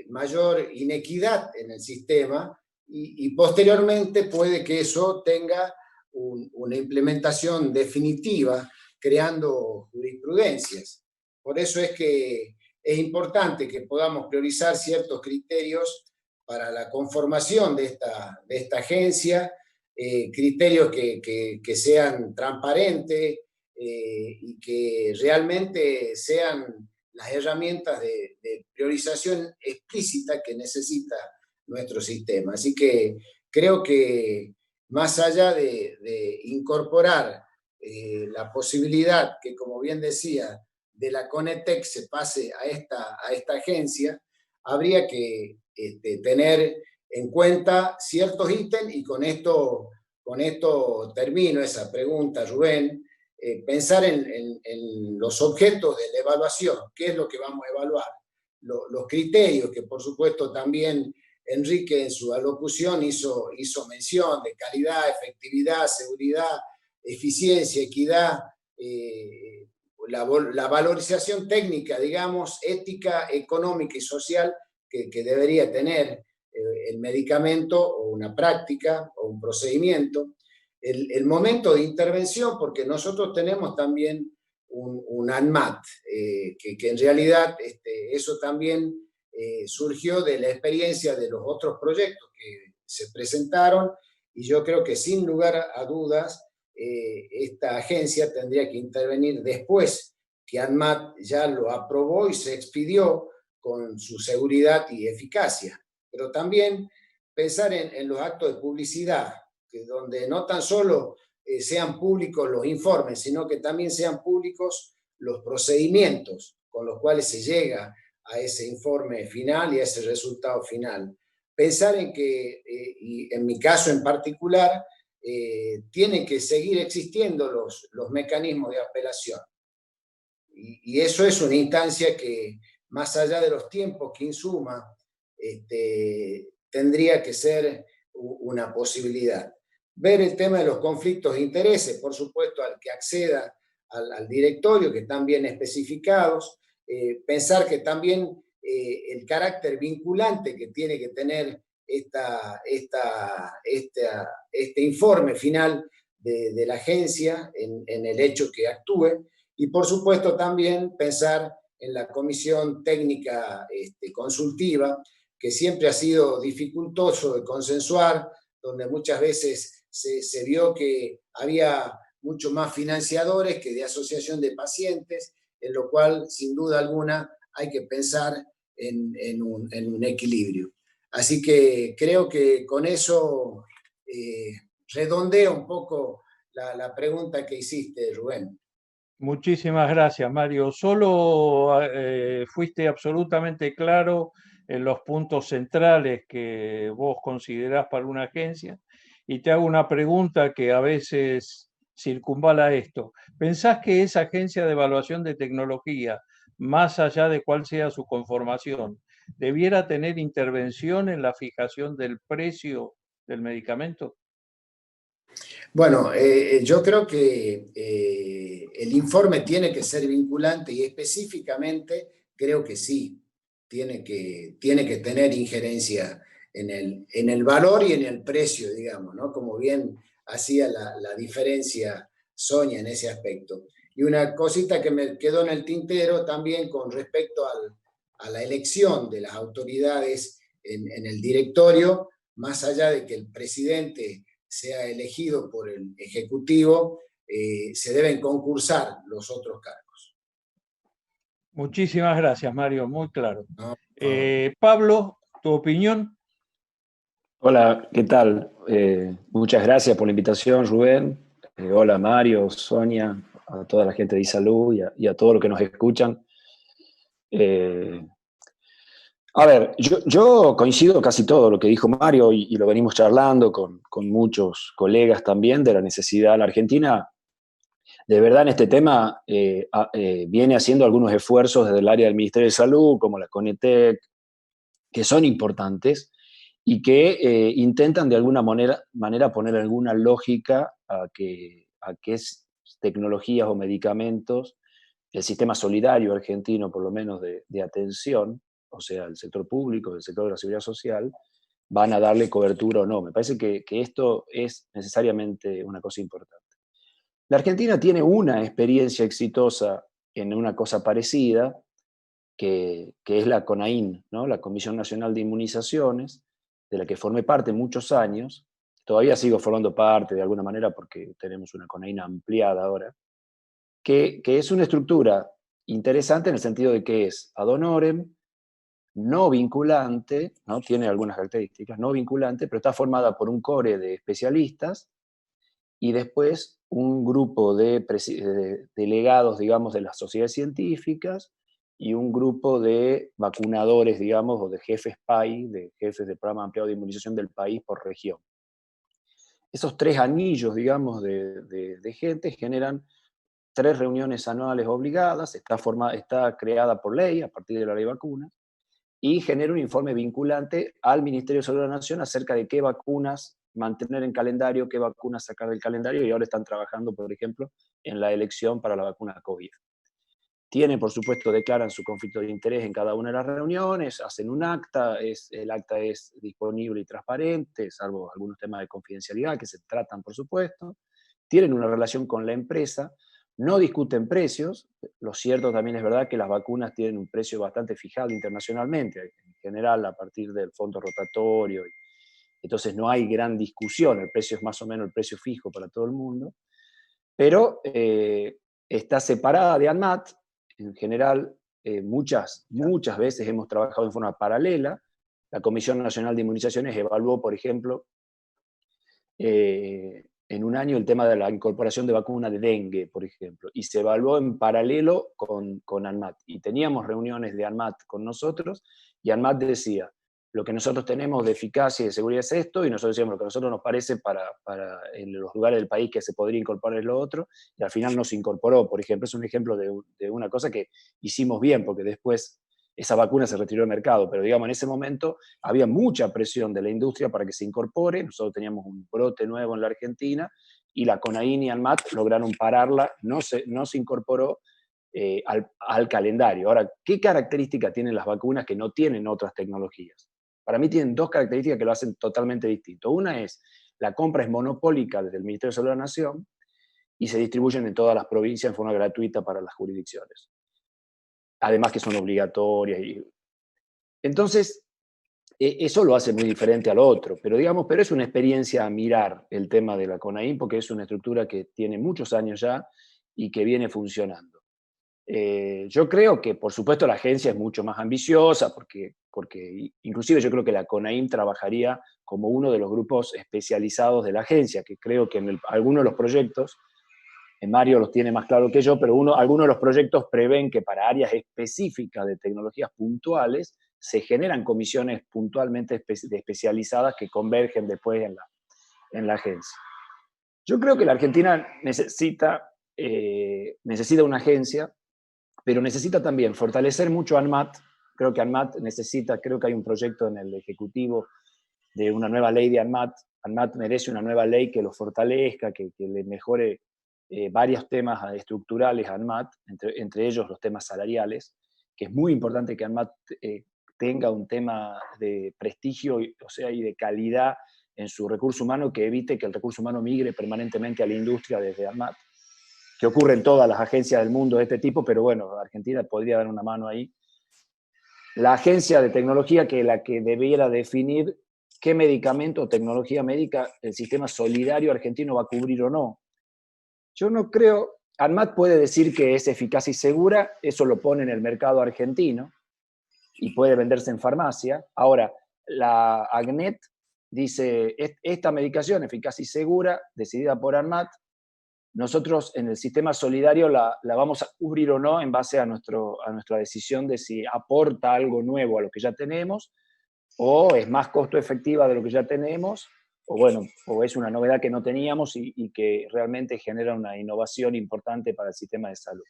mayor inequidad en el sistema y posteriormente puede que eso tenga una implementación definitiva creando jurisprudencias. Por eso es que es importante que podamos priorizar ciertos criterios para la conformación de esta agencia, criterios que sean transparentes y que realmente sean las herramientas de priorización explícita que necesita nuestro sistema. Así que creo que más allá de incorporar la posibilidad que, como bien decía, de la CONETEC se pase a esta agencia, habría que tener en cuenta ciertos ítems, y con esto termino esa pregunta, Rubén. Pensar en los objetos de la evaluación, qué es lo que vamos a evaluar, los criterios que por supuesto también Enrique en su alocución hizo mención de calidad, efectividad, seguridad, eficiencia, equidad, la valorización técnica, digamos, ética, económica y social que debería tener el medicamento o una práctica o un procedimiento. El momento de intervención, porque nosotros tenemos también un ANMAT, que en realidad eso también surgió de la experiencia de los otros proyectos que se presentaron, y yo creo que sin lugar a dudas esta agencia tendría que intervenir después que ANMAT ya lo aprobó y se expidió con su seguridad y eficacia. Pero también pensar en los actos de publicidad, donde no tan solo sean públicos los informes, sino que también sean públicos los procedimientos con los cuales se llega a ese informe final y a ese resultado final. Pensar en que, y en mi caso en particular, tienen que seguir existiendo los mecanismos de apelación. Y eso es una instancia que, más allá de los tiempos que insuma, tendría que ser una posibilidad. Ver el tema de los conflictos de intereses, por supuesto, al que acceda al directorio, que están bien especificados. Pensar que también el carácter vinculante que tiene que tener este informe final de la agencia en el hecho que actúe. Y por supuesto también pensar en la comisión técnica consultiva, que siempre ha sido dificultoso de consensuar, donde muchas veces se vio que había mucho más financiadores que de asociación de pacientes, en lo cual, sin duda alguna, hay que pensar en un equilibrio. Así que creo que con eso redondeo un poco la pregunta que hiciste, Rubén. Muchísimas gracias, Mario. Solo fuiste absolutamente claro en los puntos centrales que vos considerás para una agencia, y te hago una pregunta que a veces circunvala esto. ¿Pensás que esa agencia de evaluación de tecnología más allá de cuál sea su conformación, debiera tener intervención en la fijación del precio del medicamento? Bueno, yo creo que el informe tiene que ser vinculante y específicamente creo que sí, tiene que tener injerencia en el valor y en el precio, digamos, ¿no? Como bien hacía la diferencia Sonia en ese aspecto. Y una cosita que me quedó en el tintero también con respecto a la elección de las autoridades en el directorio, más allá de que el presidente sea elegido por el Ejecutivo, se deben concursar los otros cargos. Muchísimas gracias, Mario, muy claro. ¿No? Pablo, ¿tu opinión? Hola, ¿qué tal? Muchas gracias por la invitación, Rubén. Hola, Mario, Sonia, a toda la gente de iSalud y a todos los que nos escuchan. A ver, yo coincido casi todo lo que dijo Mario y lo venimos charlando con muchos colegas también de la necesidad. La Argentina, de verdad, en este tema viene haciendo algunos esfuerzos desde el área del Ministerio de Salud, como la CONITEC, que son importantes y que intentan de alguna manera poner alguna lógica a que es tecnologías o medicamentos, el sistema solidario argentino, por lo menos de atención, o sea, el sector público, el sector de la seguridad social, van a darle cobertura o no. Me parece que esto es necesariamente una cosa importante. La Argentina tiene una experiencia exitosa en una cosa parecida, que es la CONAIN, ¿no? La Comisión Nacional de Inmunizaciones, de la que formé parte muchos años. Todavía sigo formando parte de alguna manera porque tenemos una CONAIN ampliada ahora, que es una estructura interesante en el sentido de que es ad honorem, no vinculante, ¿no? Tiene algunas características, no vinculante, pero está formada por un core de especialistas y después un grupo de delegados, digamos, de las sociedades científicas y un grupo de vacunadores, digamos, o de jefes PAI, de jefes del programa ampliado de inmunización del país por región. Esos tres anillos, digamos, de gente generan 3 reuniones anuales obligadas, está creada por ley, a partir de la ley vacuna, y genera un informe vinculante al Ministerio de Salud de la Nación acerca de qué vacunas mantener en calendario, qué vacunas sacar del calendario, y ahora están trabajando, por ejemplo, en la elección para la vacuna COVID. Tienen, por supuesto, declaran su conflicto de interés en cada una de las reuniones, hacen un acta, el acta es disponible y transparente, salvo algunos temas de confidencialidad que se tratan, por supuesto. Tienen una relación con la empresa, no discuten precios. Lo cierto también es verdad que las vacunas tienen un precio bastante fijado internacionalmente, en general a partir del fondo rotatorio. Entonces no hay gran discusión, el precio es más o menos el precio fijo para todo el mundo. Pero está separada de ANMAT. En general, muchas veces hemos trabajado en forma paralela. La Comisión Nacional de Inmunizaciones evaluó, por ejemplo, en un año el tema de la incorporación de vacuna de dengue, por ejemplo, y se evaluó en paralelo con ANMAT. Y teníamos reuniones de ANMAT con nosotros, y ANMAT decía, lo que nosotros tenemos de eficacia y de seguridad es esto, y nosotros decíamos lo que a nosotros nos parece para en los lugares del país que se podría incorporar es lo otro, y al final no se incorporó, por ejemplo. Es un ejemplo de una cosa que hicimos bien, porque después esa vacuna se retiró del mercado, pero digamos, en ese momento había mucha presión de la industria para que se incorpore. Nosotros teníamos un brote nuevo en la Argentina, y la CONAIN y ANMAT lograron pararla, no se incorporó al calendario. Ahora, ¿qué características tienen las vacunas que no tienen otras tecnologías? Para mí tienen 2 características que lo hacen totalmente distinto. Una es, la compra es monopólica desde el Ministerio de Salud de la Nación y se distribuyen en todas las provincias en forma gratuita para las jurisdicciones. Además que son obligatorias. Entonces, eso lo hace muy diferente al otro, pero es una experiencia a mirar el tema de la CONAIN, porque es una estructura que tiene muchos años ya y que viene funcionando. Yo creo que, por supuesto, la agencia es mucho más ambiciosa, porque inclusive yo creo que la CONAIN trabajaría como uno de los grupos especializados de la agencia, que creo que en algunos de los proyectos, Mario los tiene más claro que yo, pero algunos de los proyectos prevén que para áreas específicas de tecnologías puntuales se generan comisiones puntualmente especializadas que convergen después en la agencia. Yo creo que la Argentina necesita una agencia pero necesita también fortalecer mucho ANMAT. Creo que ANMAT necesita, creo que hay un proyecto en el Ejecutivo de una nueva ley de ANMAT. ANMAT merece una nueva ley que lo fortalezca, que le mejore varios temas estructurales a ANMAT, entre ellos los temas salariales, que es muy importante que ANMAT tenga un tema de prestigio, o sea, y de calidad en su recurso humano, que evite que el recurso humano migre permanentemente a la industria desde ANMAT, que ocurre en todas las agencias del mundo de este tipo, pero bueno, Argentina podría dar una mano ahí. La agencia de tecnología, que es la que debiera definir qué medicamento o tecnología médica el sistema solidario argentino va a cubrir o no. Yo no creo, ANMAT puede decir que es eficaz y segura, eso lo pone en el mercado argentino y puede venderse en farmacia. Ahora, la AGNET dice, esta medicación eficaz y segura, decidida por ANMAT, nosotros en el sistema solidario la vamos a cubrir o no en base a nuestra decisión de si aporta algo nuevo a lo que ya tenemos, o es más costo efectiva de lo que ya tenemos, o bueno, o es una novedad que no teníamos y que realmente genera una innovación importante para el sistema de salud.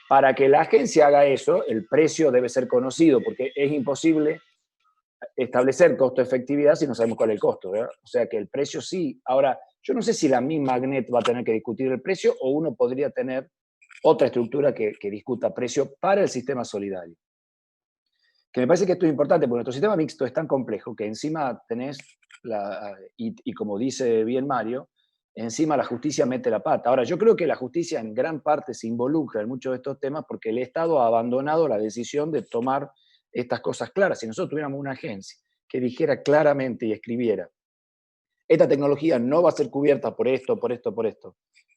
Para que la agencia haga eso, el precio debe ser conocido, porque es imposible establecer costo-efectividad si no sabemos cuál es el costo, ¿verdad? O sea que el precio sí. Ahora, yo no sé si la misma AGNET va a tener que discutir el precio o uno podría tener otra estructura que discuta precio para el sistema solidario. Que me parece que esto es importante, porque nuestro sistema mixto es tan complejo que encima tenés, y como dice bien Mario, encima la justicia mete la pata. Ahora, yo creo que la justicia en gran parte se involucra en muchos de estos temas porque el Estado ha abandonado la decisión de tomar estas cosas claras. Si nosotros tuviéramos una agencia que dijera claramente y escribiera, esta tecnología no va a ser cubierta por esto, por esto,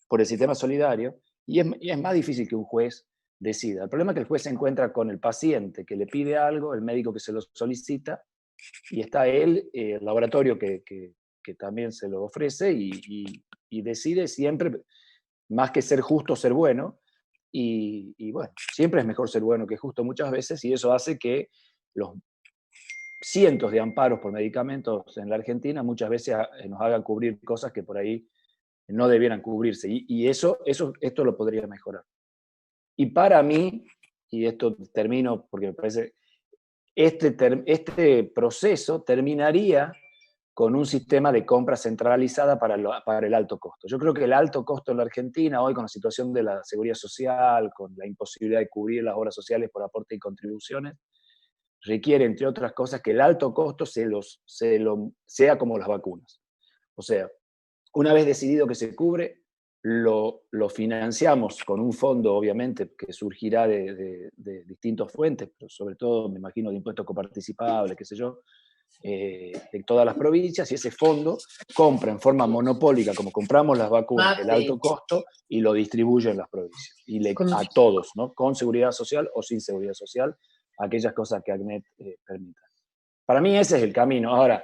por el sistema solidario, y es más difícil que un juez decida. El problema es que el juez se encuentra con el paciente que le pide algo, el médico que se lo solicita, y está él, el laboratorio que también se lo ofrece, y decide siempre, más que ser justo, ser bueno, y bueno, siempre es mejor ser bueno que justo muchas veces, y eso hace que los cientos de amparos por medicamentos en la Argentina muchas veces nos hagan cubrir cosas que por ahí no debieran cubrirse, y esto lo podría mejorar. Y para mí, y esto termino porque me parece, este proceso terminaría con un sistema de compra centralizada para el alto costo. Yo creo que el alto costo en la Argentina, hoy con la situación de la seguridad social, con la imposibilidad de cubrir las obras sociales por aporte y contribuciones, requiere, entre otras cosas, que el alto costo sea como las vacunas. O sea, una vez decidido que se cubre, lo financiamos con un fondo, obviamente, que surgirá de distintas fuentes, pero sobre todo, me imagino, de impuestos coparticipables, qué sé yo, de todas las provincias, y ese fondo compra en forma monopólica, como compramos las vacunas, el alto costo, y lo distribuye en las provincias. Y a todos, ¿no? Con seguridad social o sin seguridad social, aquellas cosas que AGNET permita. Para mí ese es el camino. Ahora,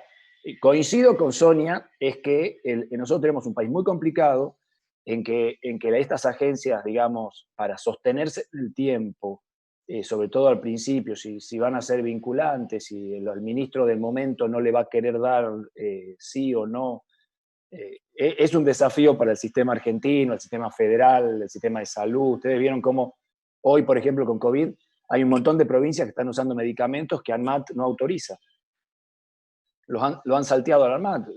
coincido con Sonia, es que nosotros tenemos un país muy complicado en que estas agencias, digamos, para sostenerse el tiempo, sobre todo al principio, si van a ser vinculantes, si el ministro del momento no le va a querer dar sí o no, es un desafío para el sistema argentino, el sistema federal, el sistema de salud. Ustedes vieron cómo hoy, por ejemplo, con COVID, hay un montón de provincias que están usando medicamentos que ANMAT no autoriza. Lo han salteado al ANMAT,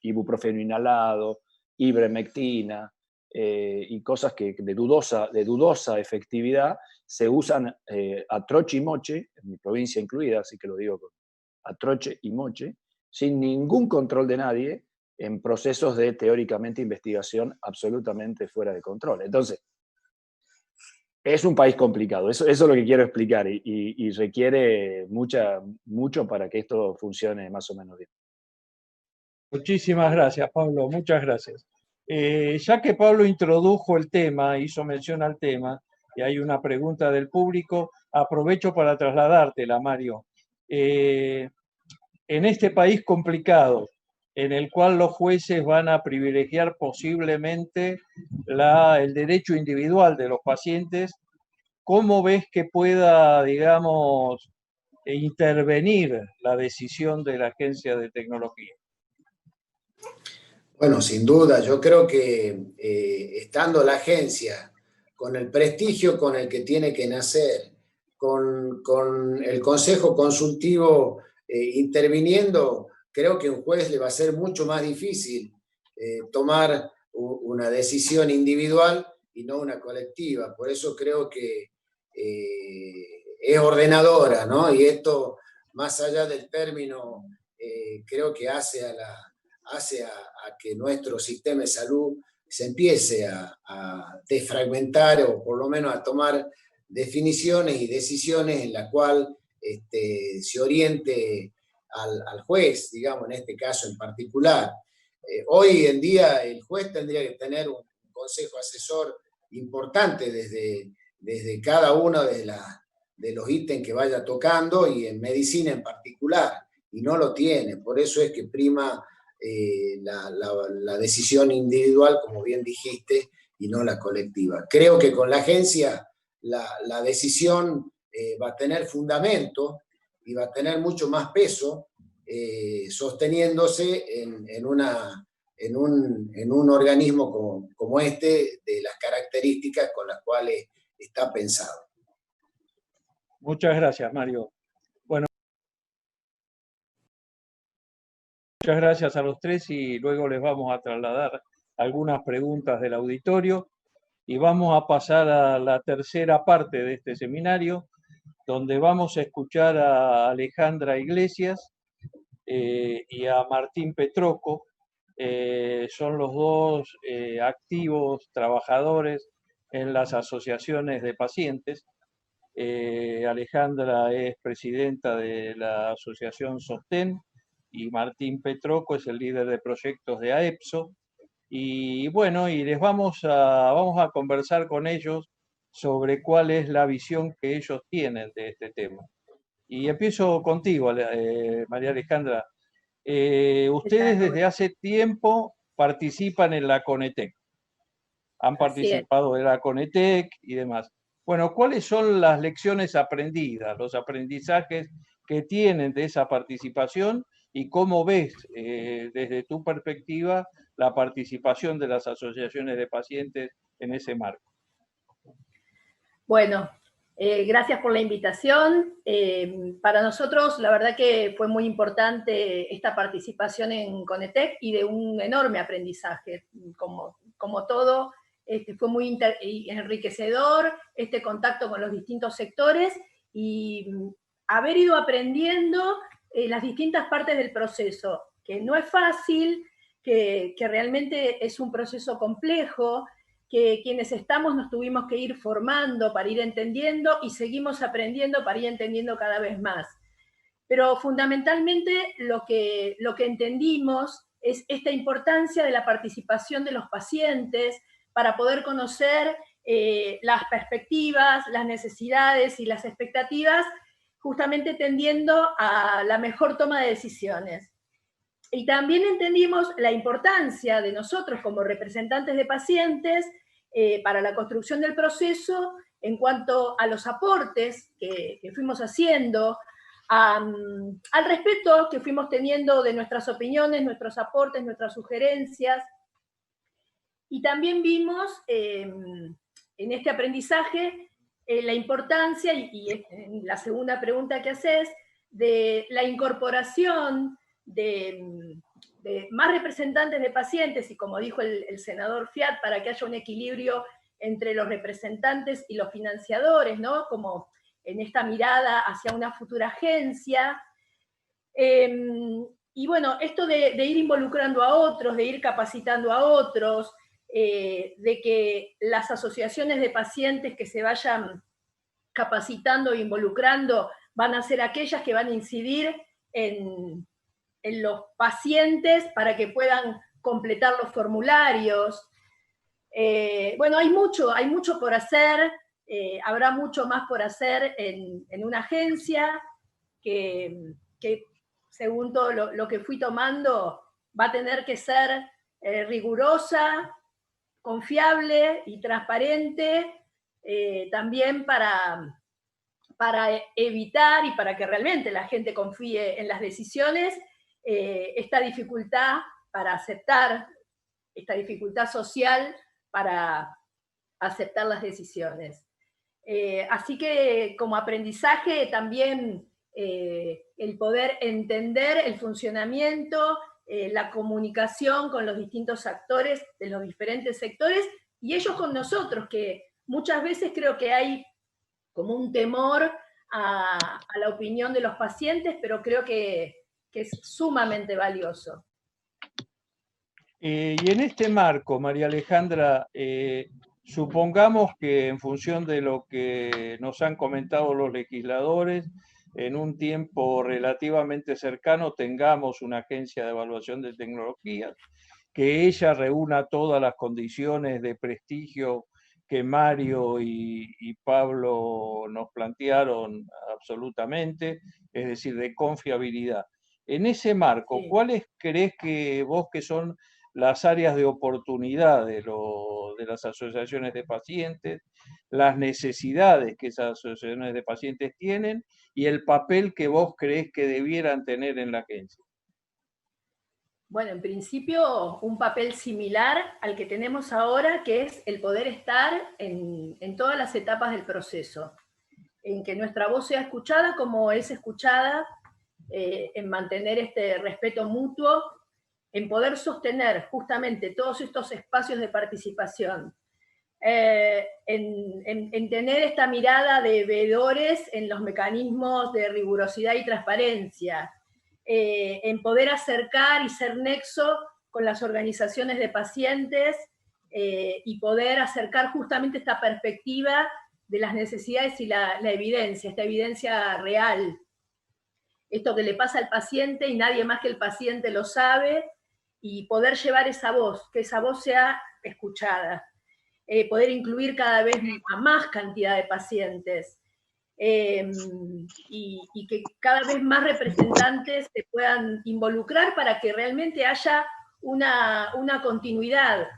ibuprofeno inhalado, ivermectina, y cosas que de dudosa efectividad se usan a troche y moche, en mi provincia incluida, así que lo digo a troche y moche, sin ningún control de nadie, en procesos de, teóricamente, investigación absolutamente fuera de control. Entonces, es un país complicado, eso es lo que quiero explicar, y requiere mucho para que esto funcione más o menos bien. Muchísimas gracias, Pablo, muchas gracias. Ya que Pablo introdujo el tema, hizo mención al tema, y hay una pregunta del público, aprovecho para trasladártela, Mario. En este país complicado, en el cual los jueces van a privilegiar posiblemente el derecho individual de los pacientes, ¿cómo ves que pueda, digamos, intervenir la decisión de la Agencia de Tecnología? Bueno, sin duda, yo creo que estando la agencia con el prestigio con el que tiene que nacer, con el Consejo Consultivo interviniendo, creo que a un juez le va a ser mucho más difícil tomar una decisión individual y no una colectiva. Por eso creo que es ordenadora, ¿no? Y esto, más allá del término, creo que hace a que nuestro sistema de salud se empiece a desfragmentar o por lo menos a tomar definiciones y decisiones en la cual se oriente al juez, digamos, en este caso en particular. Hoy en día el juez tendría que tener un consejo asesor importante desde cada uno de los ítems que vaya tocando y en medicina en particular, y no lo tiene. Por eso es que prima la decisión individual, como bien dijiste, y no la colectiva. Creo que con la agencia la decisión va a tener fundamento y va a tener mucho más peso sosteniéndose en un organismo como este, de las características con las cuales está pensado. Muchas gracias, Mario. Bueno, muchas gracias a los tres y luego les vamos a trasladar algunas preguntas del auditorio y vamos a pasar a la tercera parte de este seminario, donde vamos a escuchar a Alejandra Iglesias y a Martín Petrocco. Son los dos activos trabajadores en las asociaciones de pacientes. Alejandra es presidenta de la asociación Sosten y Martín Petrocco es el líder de proyectos de AEPSO. Y bueno, y vamos a conversar con ellos sobre cuál es la visión que ellos tienen de este tema. Y empiezo contigo, María Alejandra. Ustedes desde hace tiempo participan en la CONETEC. Han participado en la CONETEC y demás. Bueno, ¿cuáles son las lecciones aprendidas, los aprendizajes que tienen de esa participación y cómo ves desde tu perspectiva la participación de las asociaciones de pacientes en ese marco? Bueno, gracias por la invitación. Para nosotros, la verdad que fue muy importante esta participación en CONETEC y de un enorme aprendizaje. Como todo, fue muy enriquecedor este contacto con los distintos sectores y haber ido aprendiendo las distintas partes del proceso, que no es fácil, que realmente es un proceso complejo, que quienes estamos nos tuvimos que ir formando para ir entendiendo y seguimos aprendiendo para ir entendiendo cada vez más. Pero fundamentalmente lo que entendimos es esta importancia de la participación de los pacientes para poder conocer las perspectivas, las necesidades y las expectativas, justamente tendiendo a la mejor toma de decisiones. Y también entendimos la importancia de nosotros como representantes de pacientes para la construcción del proceso en cuanto a los aportes que fuimos haciendo, al respeto que fuimos teniendo de nuestras opiniones, nuestros aportes, nuestras sugerencias. Y también vimos en este aprendizaje la importancia, y la segunda pregunta que haces, de la incorporación de más representantes de pacientes, y como dijo el senador Fiat, para que haya un equilibrio entre los representantes y los financiadores, ¿no? Como en esta mirada hacia una futura agencia. Y bueno, esto de ir involucrando a otros, de ir capacitando a otros, de que las asociaciones de pacientes que se vayan capacitando e involucrando van a ser aquellas que van a incidir en los pacientes para que puedan completar los formularios. Bueno, hay mucho por hacer, habrá mucho más por hacer en una agencia que según todo lo que fui tomando, va a tener que ser rigurosa, confiable y transparente, también para evitar y para que realmente la gente confíe en las decisiones, esta dificultad para aceptar, esta dificultad social para aceptar las decisiones. Así que como aprendizaje también el poder entender el funcionamiento, la comunicación con los distintos actores de los diferentes sectores y ellos con nosotros, que muchas veces creo que hay como un temor a la opinión de los pacientes, pero creo que es sumamente valioso. Y en este marco, María Alejandra, supongamos que en función de lo que nos han comentado los legisladores, en un tiempo relativamente cercano tengamos una agencia de evaluación de tecnologías, que ella reúna todas las condiciones de prestigio que Mario y Pablo nos plantearon absolutamente, es decir, de confiabilidad. En ese marco, Sí. ¿cuáles crees que vos que son las áreas de oportunidad de las asociaciones de pacientes, las necesidades que esas asociaciones de pacientes tienen y el papel que vos creés que debieran tener en la agencia? Bueno, en principio un papel similar al que tenemos ahora, que es el poder estar en todas las etapas del proceso, en que nuestra voz sea escuchada como es escuchada, en mantener este respeto mutuo, en poder sostener justamente todos estos espacios de participación, en tener esta mirada de veedores en los mecanismos de rigurosidad y transparencia, en poder acercar y ser nexo con las organizaciones de pacientes y poder acercar justamente esta perspectiva de las necesidades y la evidencia, esta evidencia real. Esto que le pasa al paciente y nadie más que el paciente lo sabe, y poder llevar esa voz, que esa voz sea escuchada. Poder incluir cada vez a más cantidad de pacientes. Y que cada vez más representantes se puedan involucrar para que realmente haya una continuidad.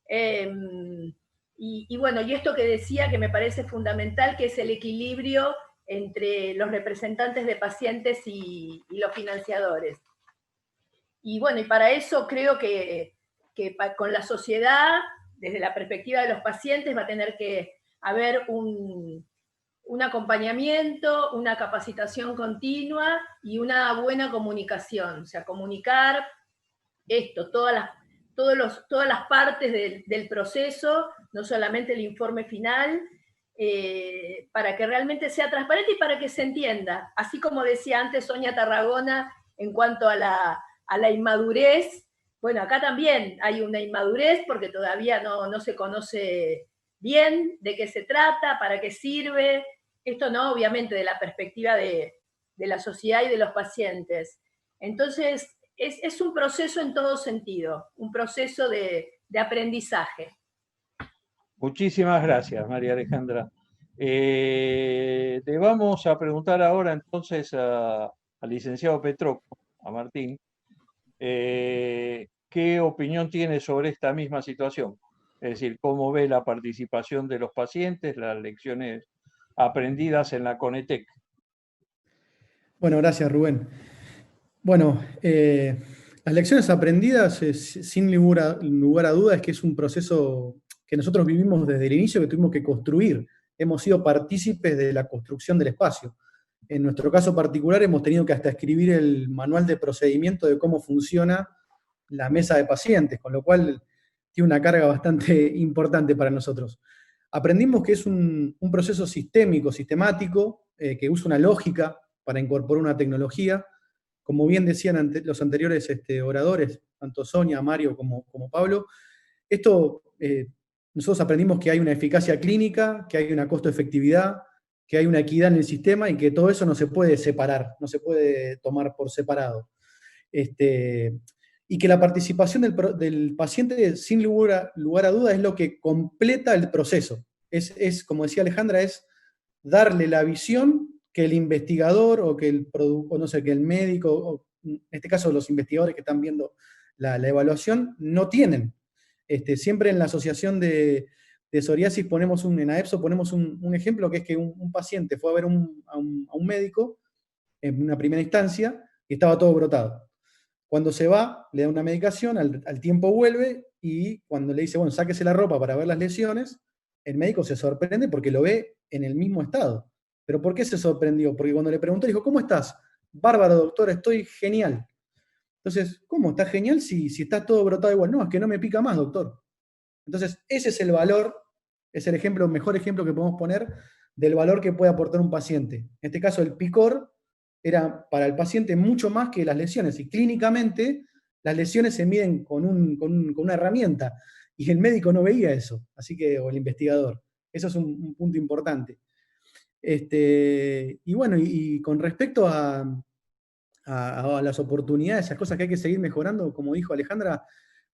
Y bueno, y esto que decía que me parece fundamental, que es el equilibrio entre los representantes de pacientes y los financiadores. Y bueno, y para eso creo que con la sociedad, desde la perspectiva de los pacientes, va a tener que haber un acompañamiento, una capacitación continua y una buena comunicación. O sea, comunicar esto, todas las partes del proceso, no solamente el informe final, para que realmente sea transparente y para que se entienda. Así como decía antes Sonia Tarragona en cuanto a la inmadurez, bueno, acá también hay una inmadurez porque todavía no se conoce bien de qué se trata, para qué sirve. Esto no, obviamente, de la perspectiva de la sociedad y de los pacientes. Entonces, es un proceso en todo sentido, un proceso de aprendizaje. Muchísimas gracias, María Alejandra. Le vamos a preguntar ahora entonces al licenciado Petrocco, a Martín, qué opinión tiene sobre esta misma situación. Es decir, cómo ve la participación de los pacientes, las lecciones aprendidas en la CONETEC. Bueno, gracias, Rubén. Bueno, las lecciones aprendidas, sin lugar a dudas, es que es un proceso que nosotros vivimos desde el inicio, que tuvimos que construir. Hemos sido partícipes de la construcción del espacio. En nuestro caso particular hemos tenido que hasta escribir el manual de procedimiento de cómo funciona la mesa de pacientes, con lo cual tiene una carga bastante importante para nosotros. Aprendimos que es un proceso sistémico, sistemático, que usa una lógica para incorporar una tecnología. Como bien decían los anteriores oradores, tanto Sonia, Mario como Pablo, nosotros aprendimos que hay una eficacia clínica, que hay una costo-efectividad, que hay una equidad en el sistema y que todo eso no se puede separar, no se puede tomar por separado. Y que la participación del paciente, sin lugar a duda, es lo que completa el proceso. Como decía Alejandra, es darle la visión que el investigador o que el médico, o en este caso los investigadores que están viendo la evaluación, no tienen. Siempre en la asociación de psoriasis en AEPSO ponemos un ejemplo, que es que un paciente fue a ver a un médico en una primera instancia y estaba todo brotado. Cuando se va, le da una medicación, al tiempo vuelve y cuando le dice, bueno, sáquese la ropa para ver las lesiones, el médico se sorprende porque lo ve en el mismo estado. ¿Pero por qué se sorprendió? Porque cuando le preguntó, dijo, ¿cómo estás? Bárbaro, doctor, estoy genial. Entonces, ¿cómo? ¿Estás genial si está todo brotado igual? No, es que no me pica más, doctor. Entonces, ese es el valor, es el ejemplo, mejor ejemplo que podemos poner del valor que puede aportar un paciente. En este caso, el picor era para el paciente mucho más que las lesiones, y clínicamente las lesiones se miden con una herramienta, y el médico no veía eso, así que, o el investigador. Eso es un punto importante. Y bueno, y con respecto a las oportunidades, esas cosas que hay que seguir mejorando, como dijo Alejandra,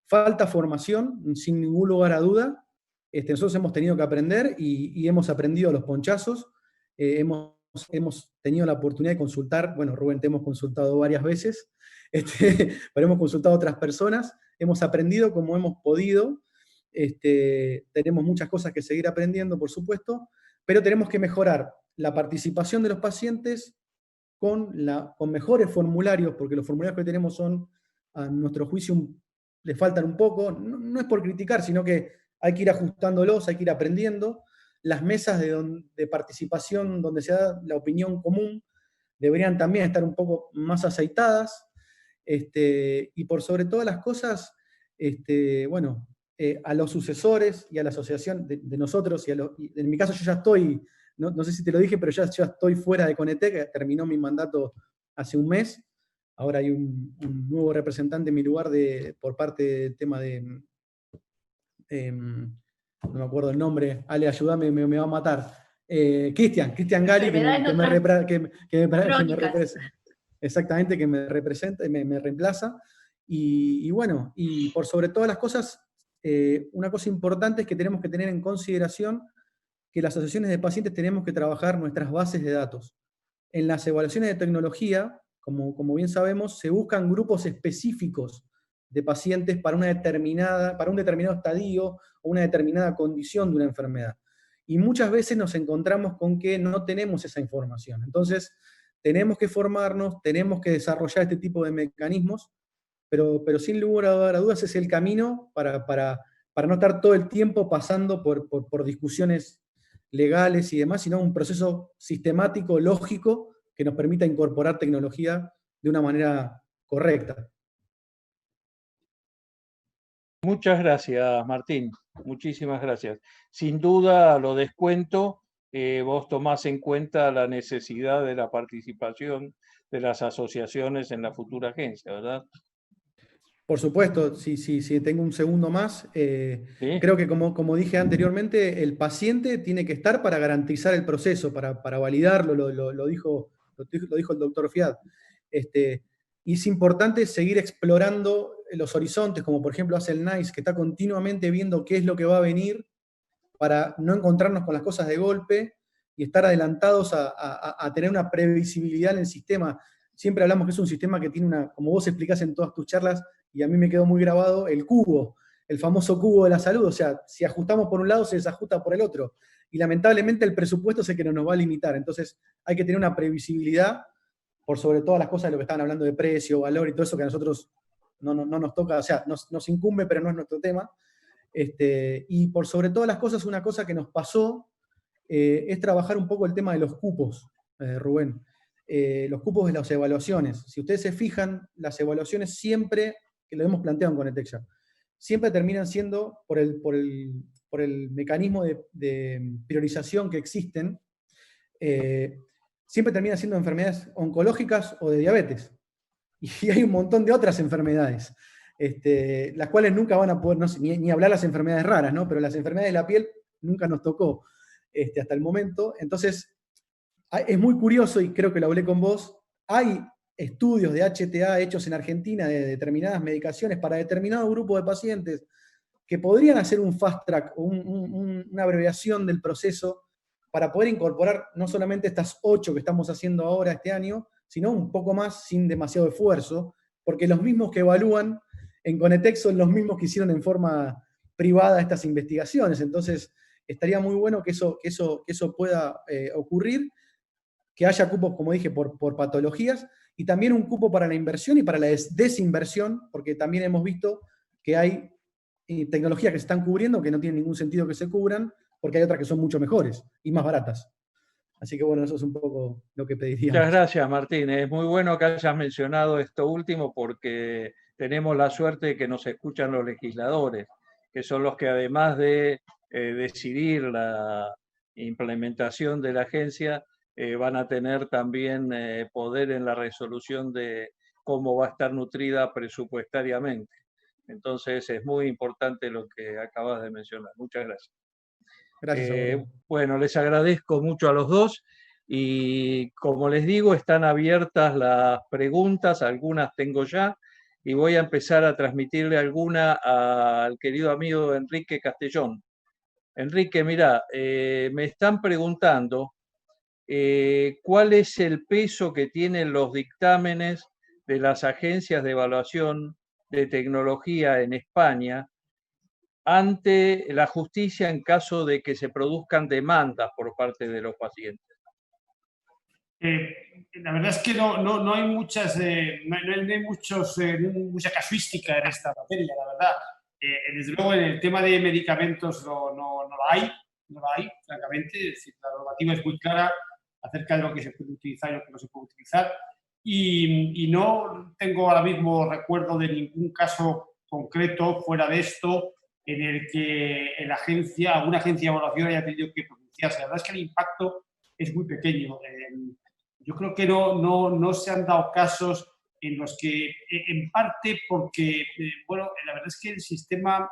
falta formación, sin ningún lugar a duda. Nosotros hemos tenido que aprender y hemos aprendido a los ponchazos. Hemos tenido la oportunidad de consultar, bueno, Rubén, te hemos consultado varias veces, pero hemos consultado a otras personas, hemos aprendido como hemos podido. Tenemos muchas cosas que seguir aprendiendo, por supuesto, pero tenemos que mejorar la participación de los pacientes con mejores formularios, porque los formularios que tenemos son, a nuestro juicio, le faltan un poco. No es por criticar, sino que hay que ir ajustándolos, hay que ir aprendiendo. Las mesas de participación donde se da la opinión común deberían también estar un poco más aceitadas. Y por sobre todas las cosas, bueno, a los sucesores y a la asociación de nosotros, y en mi caso yo ya estoy, no sé si te lo dije, pero ya estoy fuera de Conetec, terminó mi mandato hace un mes. Ahora hay un nuevo representante en mi lugar por parte del tema de... no me acuerdo el nombre, Ale, ayúdame, me va a matar. Cristian Gali, que me representa. Exactamente, que me representa, me reemplaza. Y bueno, y por sobre todas las cosas, una cosa importante es que tenemos que tener en consideración que las asociaciones de pacientes tenemos que trabajar nuestras bases de datos. En las evaluaciones de tecnología, como bien sabemos, se buscan grupos específicos de pacientes para un determinado estadio o una determinada condición de una enfermedad. Y muchas veces nos encontramos con que no tenemos esa información. Entonces, tenemos que formarnos, tenemos que desarrollar este tipo de mecanismos, pero sin lugar a dudas es el camino para no estar todo el tiempo pasando por discusiones legales y demás, sino un proceso sistemático, lógico, que nos permita incorporar tecnología de una manera correcta. Muchas gracias, Martín. Muchísimas gracias. Sin duda, lo descuento, vos tomás en cuenta la necesidad de la participación de las asociaciones en la futura agencia, ¿verdad? Por supuesto, si tengo un segundo más, ¿Sí? Creo que como dije anteriormente, el paciente tiene que estar para garantizar el proceso, para validarlo, lo dijo el doctor Fiat. Y es importante seguir explorando los horizontes, como por ejemplo hace el NICE, que está continuamente viendo qué es lo que va a venir para no encontrarnos con las cosas de golpe y estar adelantados a tener una previsibilidad en el sistema. Siempre hablamos que es un sistema que tiene como vos explicás en todas tus charlas, y a mí me quedó muy grabado, el cubo, el famoso cubo de la salud. O sea, si ajustamos por un lado, se desajusta por el otro. Y lamentablemente el presupuesto es el que nos va a limitar. Entonces hay que tener una previsibilidad por sobre todas las cosas de lo que estaban hablando de precio, valor y todo eso que a nosotros no nos toca, o sea, nos incumbe, pero no es nuestro tema. Y por sobre todas las cosas, una cosa que nos pasó es trabajar un poco el tema de los cupos, Rubén. Los cupos de las evaluaciones. Si ustedes se fijan, las evaluaciones siempre, que lo hemos planteado en Conetec ya, siempre terminan siendo, por el mecanismo de priorización que existen, siempre terminan siendo enfermedades oncológicas o de diabetes. Y hay un montón de otras enfermedades, las cuales nunca van a poder, no sé, ni hablar las enfermedades raras, ¿no? Pero las enfermedades de la piel nunca nos tocó hasta el momento. Entonces, es muy curioso, y creo que lo hablé con vos, hay estudios de HTA hechos en Argentina de determinadas medicaciones para determinado grupo de pacientes que podrían hacer un fast track o una abreviación del proceso para poder incorporar no solamente estas 8 que estamos haciendo ahora este año, sino un poco más sin demasiado esfuerzo, porque los mismos que evalúan en Conetec son los mismos que hicieron en forma privada estas investigaciones. Entonces, estaría muy bueno que eso pueda ocurrir, que haya cupos, como dije, por patologías, y también un cupo para la inversión y para la desinversión, porque también hemos visto que hay tecnologías que se están cubriendo, que no tiene ningún sentido que se cubran, porque hay otras que son mucho mejores y más baratas. Así que bueno, eso es un poco lo que pediríamos. Muchas gracias, Martín. Es muy bueno que hayas mencionado esto último porque tenemos la suerte de que nos escuchan los legisladores, que son los que además de decidir la implementación de la agencia, van a tener también poder en la resolución de cómo va a estar nutrida presupuestariamente. Entonces es muy importante lo que acabas de mencionar. Muchas gracias. Gracias a vos. Bueno, les agradezco mucho a los dos y como les digo, están abiertas las preguntas, algunas tengo ya y voy a empezar a transmitirle alguna al querido amigo Enrique Castellón. Enrique, mira, me están preguntando cuál es el peso que tienen los dictámenes de las agencias de evaluación de tecnología en España ante la justicia en caso de que se produzcan demandas por parte de los pacientes. La verdad es que no hay mucha casuística en esta materia, la verdad. Desde luego, en el tema de medicamentos no la hay, francamente. Es decir, la normativa es muy clara acerca de lo que se puede utilizar y lo que no se puede utilizar. Y no tengo ahora mismo recuerdo de ningún caso concreto fuera de esto en el que alguna agencia de evaluación haya tenido que pronunciarse. La verdad es que el impacto es muy pequeño. Yo creo que no se han dado casos en los que, en parte porque, bueno, la verdad es que el sistema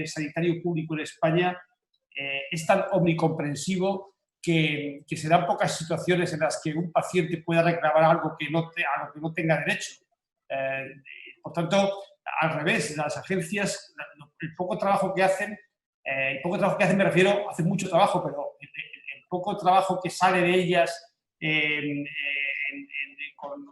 sanitario público en España es tan omnicomprensivo que se dan pocas situaciones en las que un paciente pueda reclamar algo a lo que no tenga derecho. Por tanto, al revés, las agencias, el poco trabajo que hacen me refiero, hacen mucho trabajo, pero el poco trabajo que sale de ellas con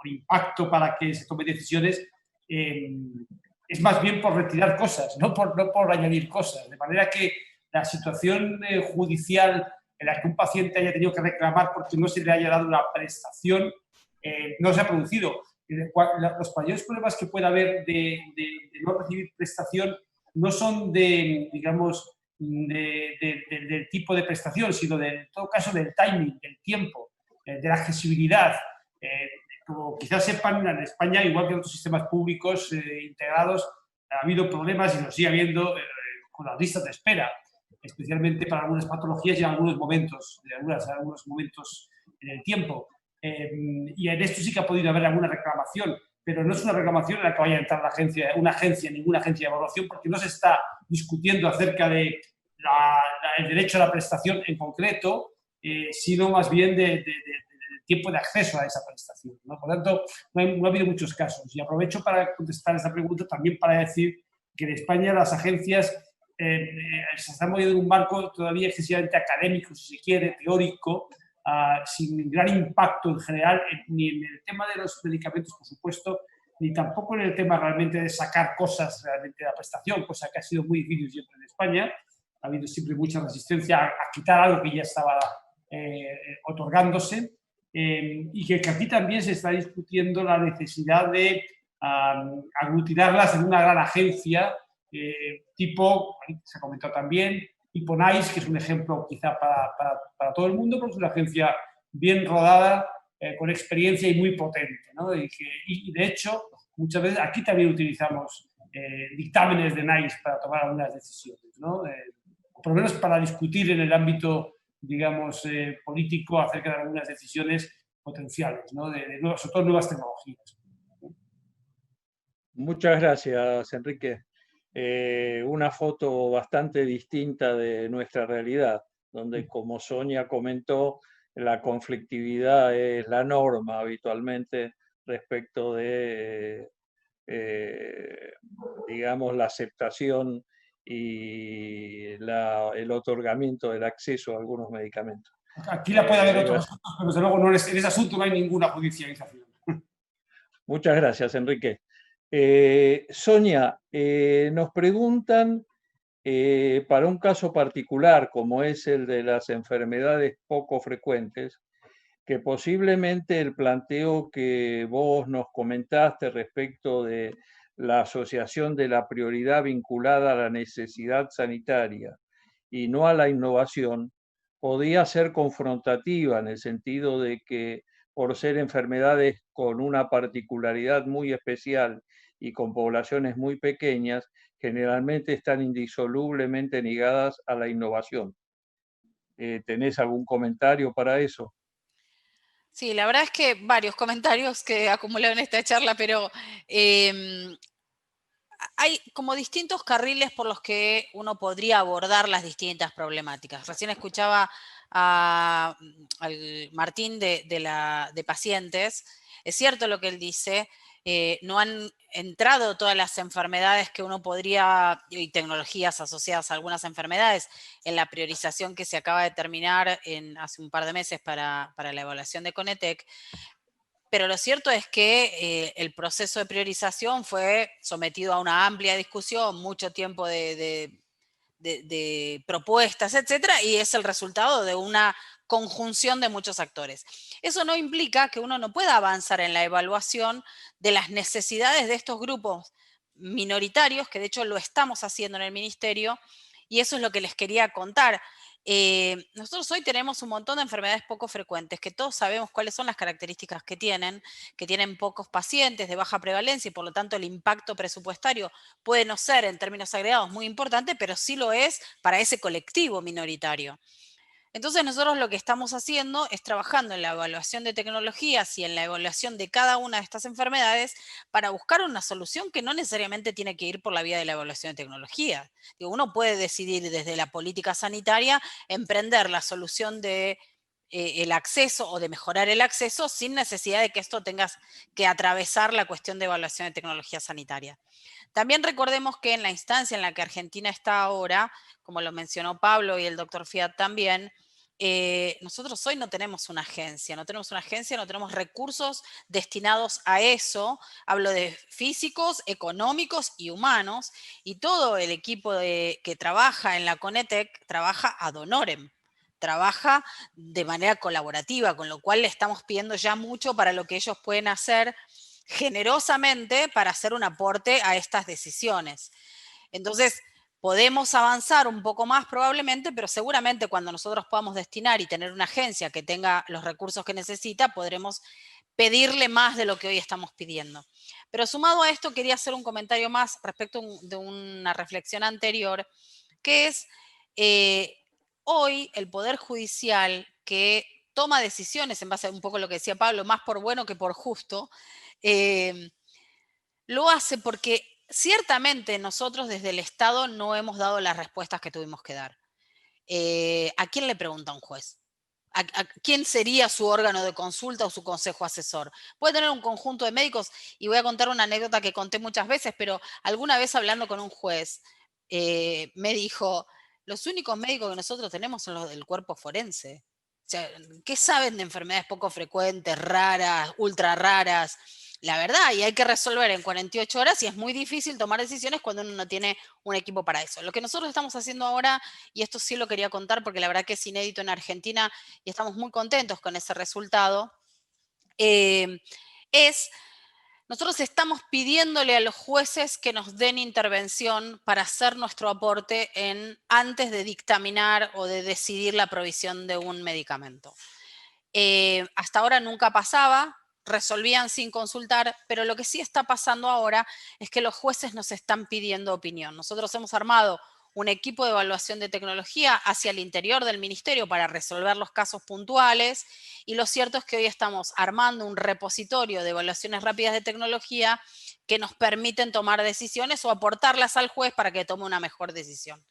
impacto para que se tomen decisiones, es más bien por retirar cosas, no por añadir cosas. De manera que la situación judicial en la que un paciente haya tenido que reclamar porque no se le haya dado una prestación no se ha producido. Los mayores problemas que puede haber de no recibir prestación no son del tipo de prestación, sino en todo caso del timing, del tiempo, de la accesibilidad. Como quizás sepan, en España, igual que en otros sistemas públicos integrados, ha habido problemas y lo sigue habiendo con las listas de espera, especialmente para algunas patologías y en algunos momentos en el tiempo. Y en esto sí que ha podido haber alguna reclamación, pero no es una reclamación en la que vaya a entrar ninguna agencia de evaluación, porque no se está discutiendo acerca de el derecho a la prestación en concreto, sino más bien del tiempo de acceso a esa prestación, ¿no? Por tanto, no ha habido muchos casos. Y aprovecho para contestar esta pregunta también para decir que en España las agencias se están moviendo en un marco todavía excesivamente académico, si se quiere, teórico, sin gran impacto en general, ni en el tema de los medicamentos, por supuesto, ni tampoco en el tema realmente de sacar cosas realmente de la prestación, cosa que ha sido muy difícil siempre en España. Ha habido siempre mucha resistencia a quitar algo que ya estaba otorgándose, y que aquí también se está discutiendo la necesidad de aglutinarlas en una gran agencia tipo, se ha comentado también, tipo NICE, que es un ejemplo quizá para todo el mundo, porque es una agencia bien rodada, con experiencia y muy potente, ¿no? Y de hecho, muchas veces aquí también utilizamos dictámenes de NICE para tomar algunas decisiones, ¿no? Por lo menos para discutir en el ámbito, digamos, político acerca de algunas decisiones potenciales, ¿no? Sobre todo nuevas tecnologías. Muchas gracias, Enrique. Una foto bastante distinta de nuestra realidad, donde, como Sonia comentó, la conflictividad es la norma habitualmente respecto de, digamos, la aceptación y el otorgamiento del acceso a algunos medicamentos. Aquí la puede haber otros asuntos, pero desde luego en ese asunto no hay ninguna judicialización. Muchas gracias, Enrique. Sonia, nos preguntan para un caso particular como es el de las enfermedades poco frecuentes, que posiblemente el planteo que vos nos comentaste respecto de la asociación de la prioridad vinculada a la necesidad sanitaria y no a la innovación, podía ser confrontativa en el sentido de que por ser enfermedades con una particularidad muy especial y con poblaciones muy pequeñas, generalmente están indisolublemente ligadas a la innovación. ¿Tenés algún comentario para eso? Sí, la verdad es que varios comentarios que acumularon en esta charla, pero hay como distintos carriles por los que uno podría abordar las distintas problemáticas. Recién escuchaba al Martín de pacientes. Es cierto lo que él dice, no han entrado todas las enfermedades que uno podría, y tecnologías asociadas a algunas enfermedades, en la priorización que se acaba de terminar hace un par de meses para la evaluación de Conetec. Pero lo cierto es que el proceso de priorización fue sometido a una amplia discusión, mucho tiempo de propuestas, etcétera, y es el resultado de una conjunción de muchos actores. Eso no implica que uno no pueda avanzar en la evaluación de las necesidades de estos grupos minoritarios, que de hecho lo estamos haciendo en el ministerio, y eso es lo que les quería contar. Nosotros hoy tenemos un montón de enfermedades poco frecuentes, que todos sabemos cuáles son las características que tienen pocos pacientes de baja prevalencia y por lo tanto el impacto presupuestario puede no ser en términos agregados muy importante, pero sí lo es para ese colectivo minoritario. Entonces nosotros lo que estamos haciendo es trabajando en la evaluación de tecnologías y en la evaluación de cada una de estas enfermedades para buscar una solución que no necesariamente tiene que ir por la vía de la evaluación de tecnologías. Uno puede decidir desde la política sanitaria emprender la solución de el acceso o de mejorar el acceso sin necesidad de que esto tenga que atravesar la cuestión de evaluación de tecnología sanitaria. También recordemos que en la instancia en la que Argentina está ahora, como lo mencionó Pablo y el doctor Fiat también, nosotros hoy no tenemos una agencia, no tenemos recursos destinados a eso. Hablo de físicos, económicos y humanos, y todo el equipo que trabaja en la Conetec trabaja ad honorem, trabaja de manera colaborativa, con lo cual le estamos pidiendo ya mucho para lo que ellos pueden hacer generosamente para hacer un aporte a estas decisiones. Entonces, podemos avanzar un poco más probablemente, pero seguramente cuando nosotros podamos destinar y tener una agencia que tenga los recursos que necesita, podremos pedirle más de lo que hoy estamos pidiendo. Pero sumado a esto, quería hacer un comentario más respecto de una reflexión anterior, que es hoy el Poder Judicial, que toma decisiones en base a un poco lo que decía Pablo, más por bueno que por justo, lo hace porque ciertamente nosotros desde el Estado no hemos dado las respuestas que tuvimos que dar. ¿A quién le pregunta un juez? ¿A quién sería su órgano de consulta o su consejo asesor? Puede tener un conjunto de médicos, y voy a contar una anécdota que conté muchas veces, pero alguna vez hablando con un juez, me dijo, los únicos médicos que nosotros tenemos son los del cuerpo forense. O sea, ¿qué saben de enfermedades poco frecuentes, raras, ultra raras? La verdad, y hay que resolver en 48 horas y es muy difícil tomar decisiones cuando uno no tiene un equipo para eso. Lo que nosotros estamos haciendo ahora, y esto sí lo quería contar porque la verdad que es inédito en Argentina y estamos muy contentos con ese resultado, es nosotros estamos pidiéndole a los jueces que nos den intervención para hacer nuestro aporte antes de dictaminar o de decidir la provisión de un medicamento. Hasta ahora nunca pasaba, resolvían sin consultar, pero lo que sí está pasando ahora es que los jueces nos están pidiendo opinión. Nosotros hemos armado un equipo de evaluación de tecnología hacia el interior del ministerio para resolver los casos puntuales, y lo cierto es que hoy estamos armando un repositorio de evaluaciones rápidas de tecnología que nos permiten tomar decisiones o aportarlas al juez para que tome una mejor decisión.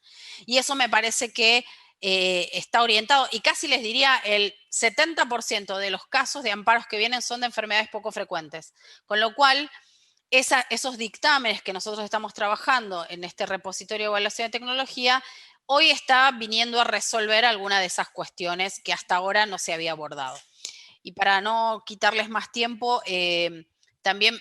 Y eso me parece que está orientado, y casi les diría el 70% de los casos de amparos que vienen son de enfermedades poco frecuentes, con lo cual esos dictámenes que nosotros estamos trabajando en este repositorio de evaluación de tecnología, hoy está viniendo a resolver alguna de esas cuestiones que hasta ahora no se había abordado. Y para no quitarles más tiempo, también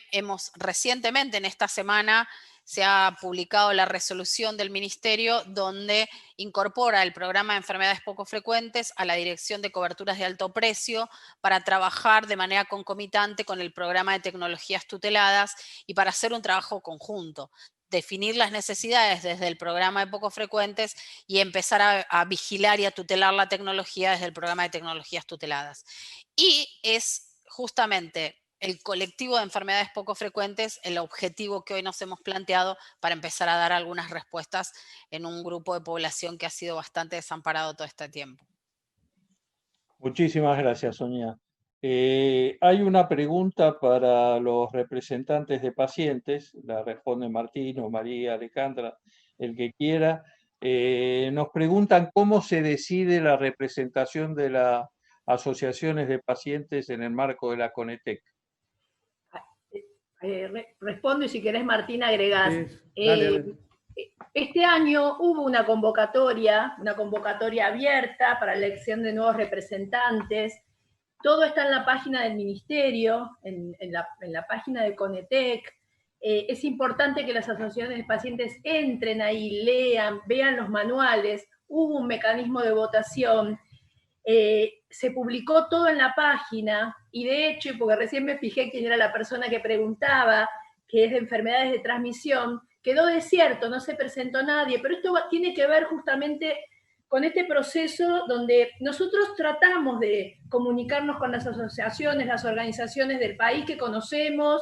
recientemente en esta semana se ha publicado la resolución del ministerio donde incorpora el programa de enfermedades poco frecuentes a la Dirección de Coberturas de Alto Precio para trabajar de manera concomitante con el programa de tecnologías tuteladas y para hacer un trabajo conjunto. definir las necesidades desde el programa de pocos frecuentes y empezar a vigilar y a tutelar la tecnología desde el programa de tecnologías tuteladas. Y es justamente el colectivo de enfermedades poco frecuentes el objetivo que hoy nos hemos planteado para empezar a dar algunas respuestas en un grupo de población que ha sido bastante desamparado todo este tiempo. Muchísimas gracias, Sonia. Hay una pregunta para los representantes de pacientes, la responde Martín o María, Alejandra, el que quiera. Nos preguntan cómo se decide la representación de las asociaciones de pacientes en el marco de la CONETEC. Respondo y si querés, Martín, agregás. Dale. Este año hubo una convocatoria abierta para la elección de nuevos representantes. Todo está en la página del Ministerio, en la página de CONETEC. Es importante que las asociaciones de pacientes entren ahí, lean, vean los manuales. Hubo un mecanismo de votación. Se publicó todo en la página, y de hecho, porque recién me fijé quién era la persona que preguntaba, que es de enfermedades de transmisión, quedó desierto, no se presentó nadie, pero esto tiene que ver justamente con este proceso donde nosotros tratamos de comunicarnos con las asociaciones, las organizaciones del país que conocemos,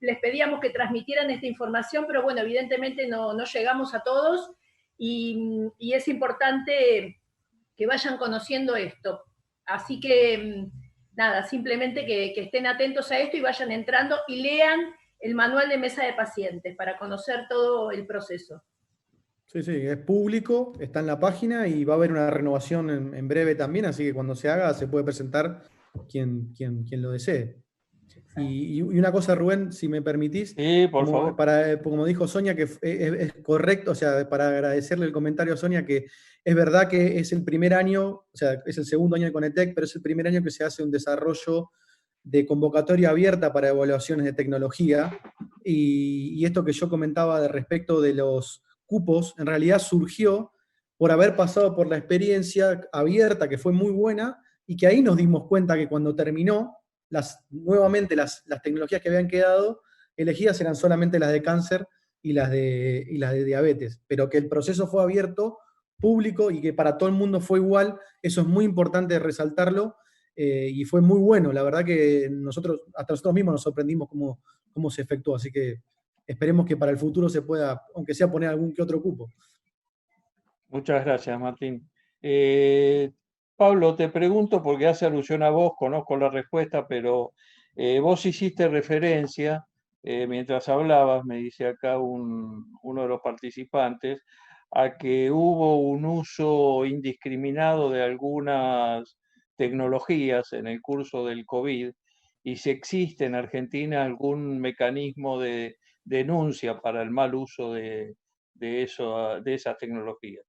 les pedíamos que transmitieran esta información, pero bueno, evidentemente no llegamos a todos, y es importante que vayan conociendo esto. Así que, nada, simplemente que estén atentos a esto y vayan entrando y lean el manual de mesa de pacientes para conocer todo el proceso. Sí, es público, está en la página y va a haber una renovación en breve también, así que cuando se haga se puede presentar quien lo desee. Y una cosa, Rubén, si me permitís, Sí, por favor. Como dijo Sonia, que es correcto, o sea, para agradecerle el comentario a Sonia, que es verdad que es el primer año, o sea, es el segundo año de CONETEC, pero es el primer año que se hace un desarrollo de convocatoria abierta para evaluaciones de tecnología, y esto que yo comentaba de respecto de los cupos, en realidad surgió por haber pasado por la experiencia abierta, que fue muy buena, y que ahí nos dimos cuenta que cuando terminó, nuevamente las tecnologías que habían quedado elegidas eran solamente las de cáncer y las de diabetes, pero que el proceso fue abierto, público, y que para todo el mundo fue igual. Eso es muy importante resaltarlo, y fue muy bueno. La verdad que hasta nosotros mismos nos sorprendimos cómo se efectuó, así que esperemos que para el futuro se pueda, aunque sea, poner algún que otro cupo. Muchas gracias, Martín. Pablo, te pregunto, porque hace alusión a vos, conozco la respuesta, pero vos hiciste referencia, mientras hablabas, me dice acá uno de los participantes, a que hubo un uso indiscriminado de algunas tecnologías en el curso del COVID, y si existe en Argentina algún mecanismo de denuncia para el mal uso de esas tecnologías.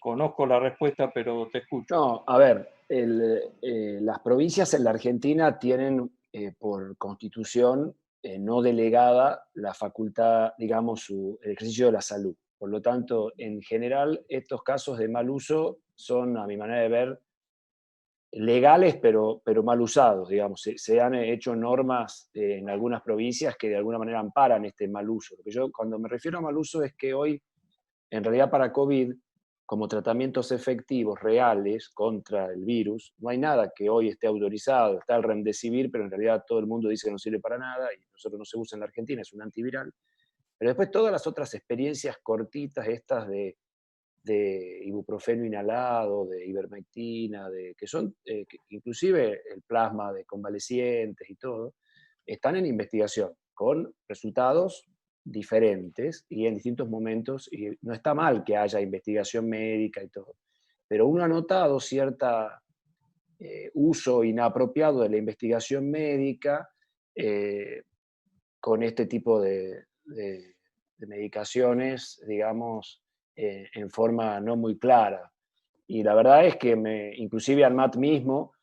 Conozco la respuesta, pero te escucho. No, a ver, las provincias en la Argentina tienen por constitución no delegada la facultad, digamos, el ejercicio de la salud. Por lo tanto, en general, estos casos de mal uso son, a mi manera de ver, legales, pero mal usados, digamos. Se han hecho normas en algunas provincias que de alguna manera amparan este mal uso. Lo que yo, cuando me refiero a mal uso, es que hoy, en realidad, para COVID, como tratamientos efectivos, reales, contra el virus, no hay nada que hoy esté autorizado. Está el Remdesivir, pero en realidad todo el mundo dice que no sirve para nada, y nosotros no se usa en la Argentina, es un antiviral. Pero después todas las otras experiencias cortitas, estas de ibuprofeno inhalado, de ivermectina, que son, inclusive el plasma de convalecientes y todo, están en investigación, con resultados diferentes y en distintos momentos, y no está mal que haya investigación médica y todo, pero uno ha notado cierta uso inapropiado de la investigación médica con este tipo de medicaciones, digamos, en forma no muy clara. Y la verdad es que inclusive ANMAT mismo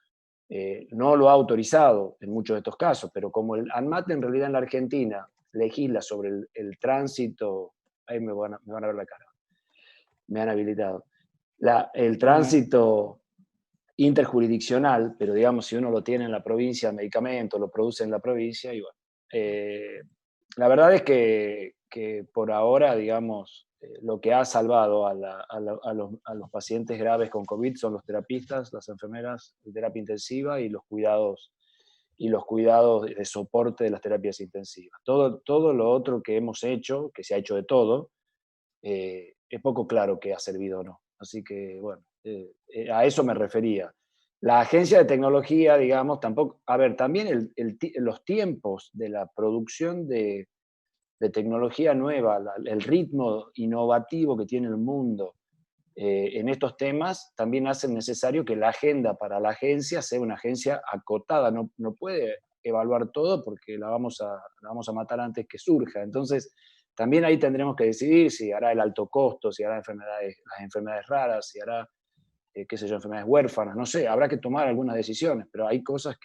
no lo ha autorizado en muchos de estos casos, pero como el ANMAT en realidad en la Argentina legisla sobre el tránsito, ahí me van a ver la cara, me han habilitado, el tránsito interjurisdiccional, pero digamos si uno lo tiene en la provincia, el medicamento lo produce en la provincia, y bueno, la verdad es que que por ahora, digamos, lo que ha salvado a los pacientes graves con COVID son los terapistas, las enfermeras de terapia intensiva y los cuidados de soporte de las terapias intensivas. Todo lo otro que hemos hecho, que se ha hecho de todo, es poco claro que ha servido o no. Así que, bueno, a eso me refería. La agencia de tecnología, digamos, tampoco... A ver, también los tiempos de la producción de tecnología nueva, el ritmo innovativo que tiene el mundo en estos temas, también hacen necesario que la agenda para la agencia sea una agencia acotada. No puede evaluar todo porque la vamos a matar antes que surja. Entonces, también ahí tendremos que decidir si hará el alto costo, si hará las enfermedades raras, si hará, qué sé yo, enfermedades huérfanas, no sé, habrá que tomar algunas decisiones, pero hay cosas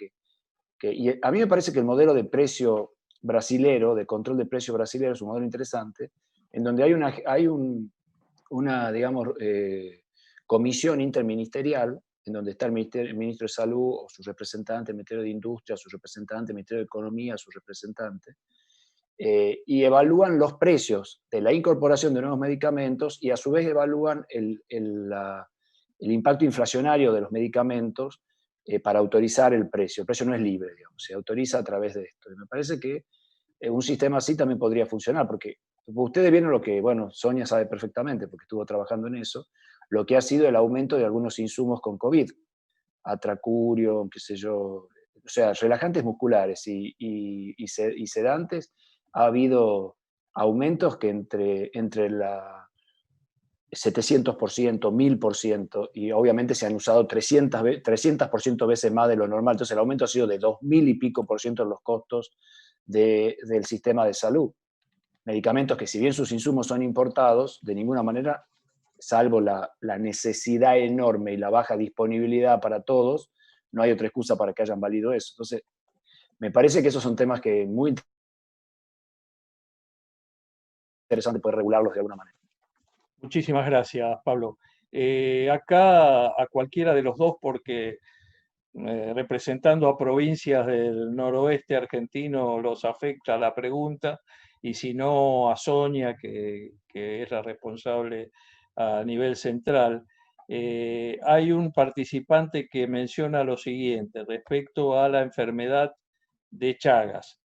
y a mí me parece que el modelo de precio brasilero, de control de precio brasilero, es un modelo interesante, en donde hay una digamos, comisión interministerial, en donde está el ministro de Salud, o su representante, el Ministerio de Industria, su representante, el Ministerio de Economía, su representante, y evalúan los precios de la incorporación de nuevos medicamentos y a su vez evalúan el impacto inflacionario de los medicamentos para autorizar el precio. El precio no es libre, digamos, se autoriza a través de esto. Y me parece que un sistema así también podría funcionar, porque ustedes vieron lo que, bueno, Sonia sabe perfectamente, porque estuvo trabajando en eso, lo que ha sido el aumento de algunos insumos con COVID, atracurio, qué sé yo, o sea, relajantes musculares y sedantes. Ha habido aumentos que entre la 700%, 1000%, y obviamente se han usado 300% veces más de lo normal. Entonces el aumento ha sido de 2000 y pico % en los costos del sistema de salud. Medicamentos que, si bien sus insumos son importados, de ninguna manera, salvo la necesidad enorme y la baja disponibilidad para todos, no hay otra excusa para que hayan valido eso. Entonces, me parece que esos son temas que muy interesante poder regularlos de alguna manera. Muchísimas gracias, Pablo. Acá a cualquiera de los dos, porque representando a provincias del noroeste argentino los afecta la pregunta, y si no a Sonia, que es la responsable a nivel central. Hay un participante que menciona lo siguiente respecto a la enfermedad de Chagas.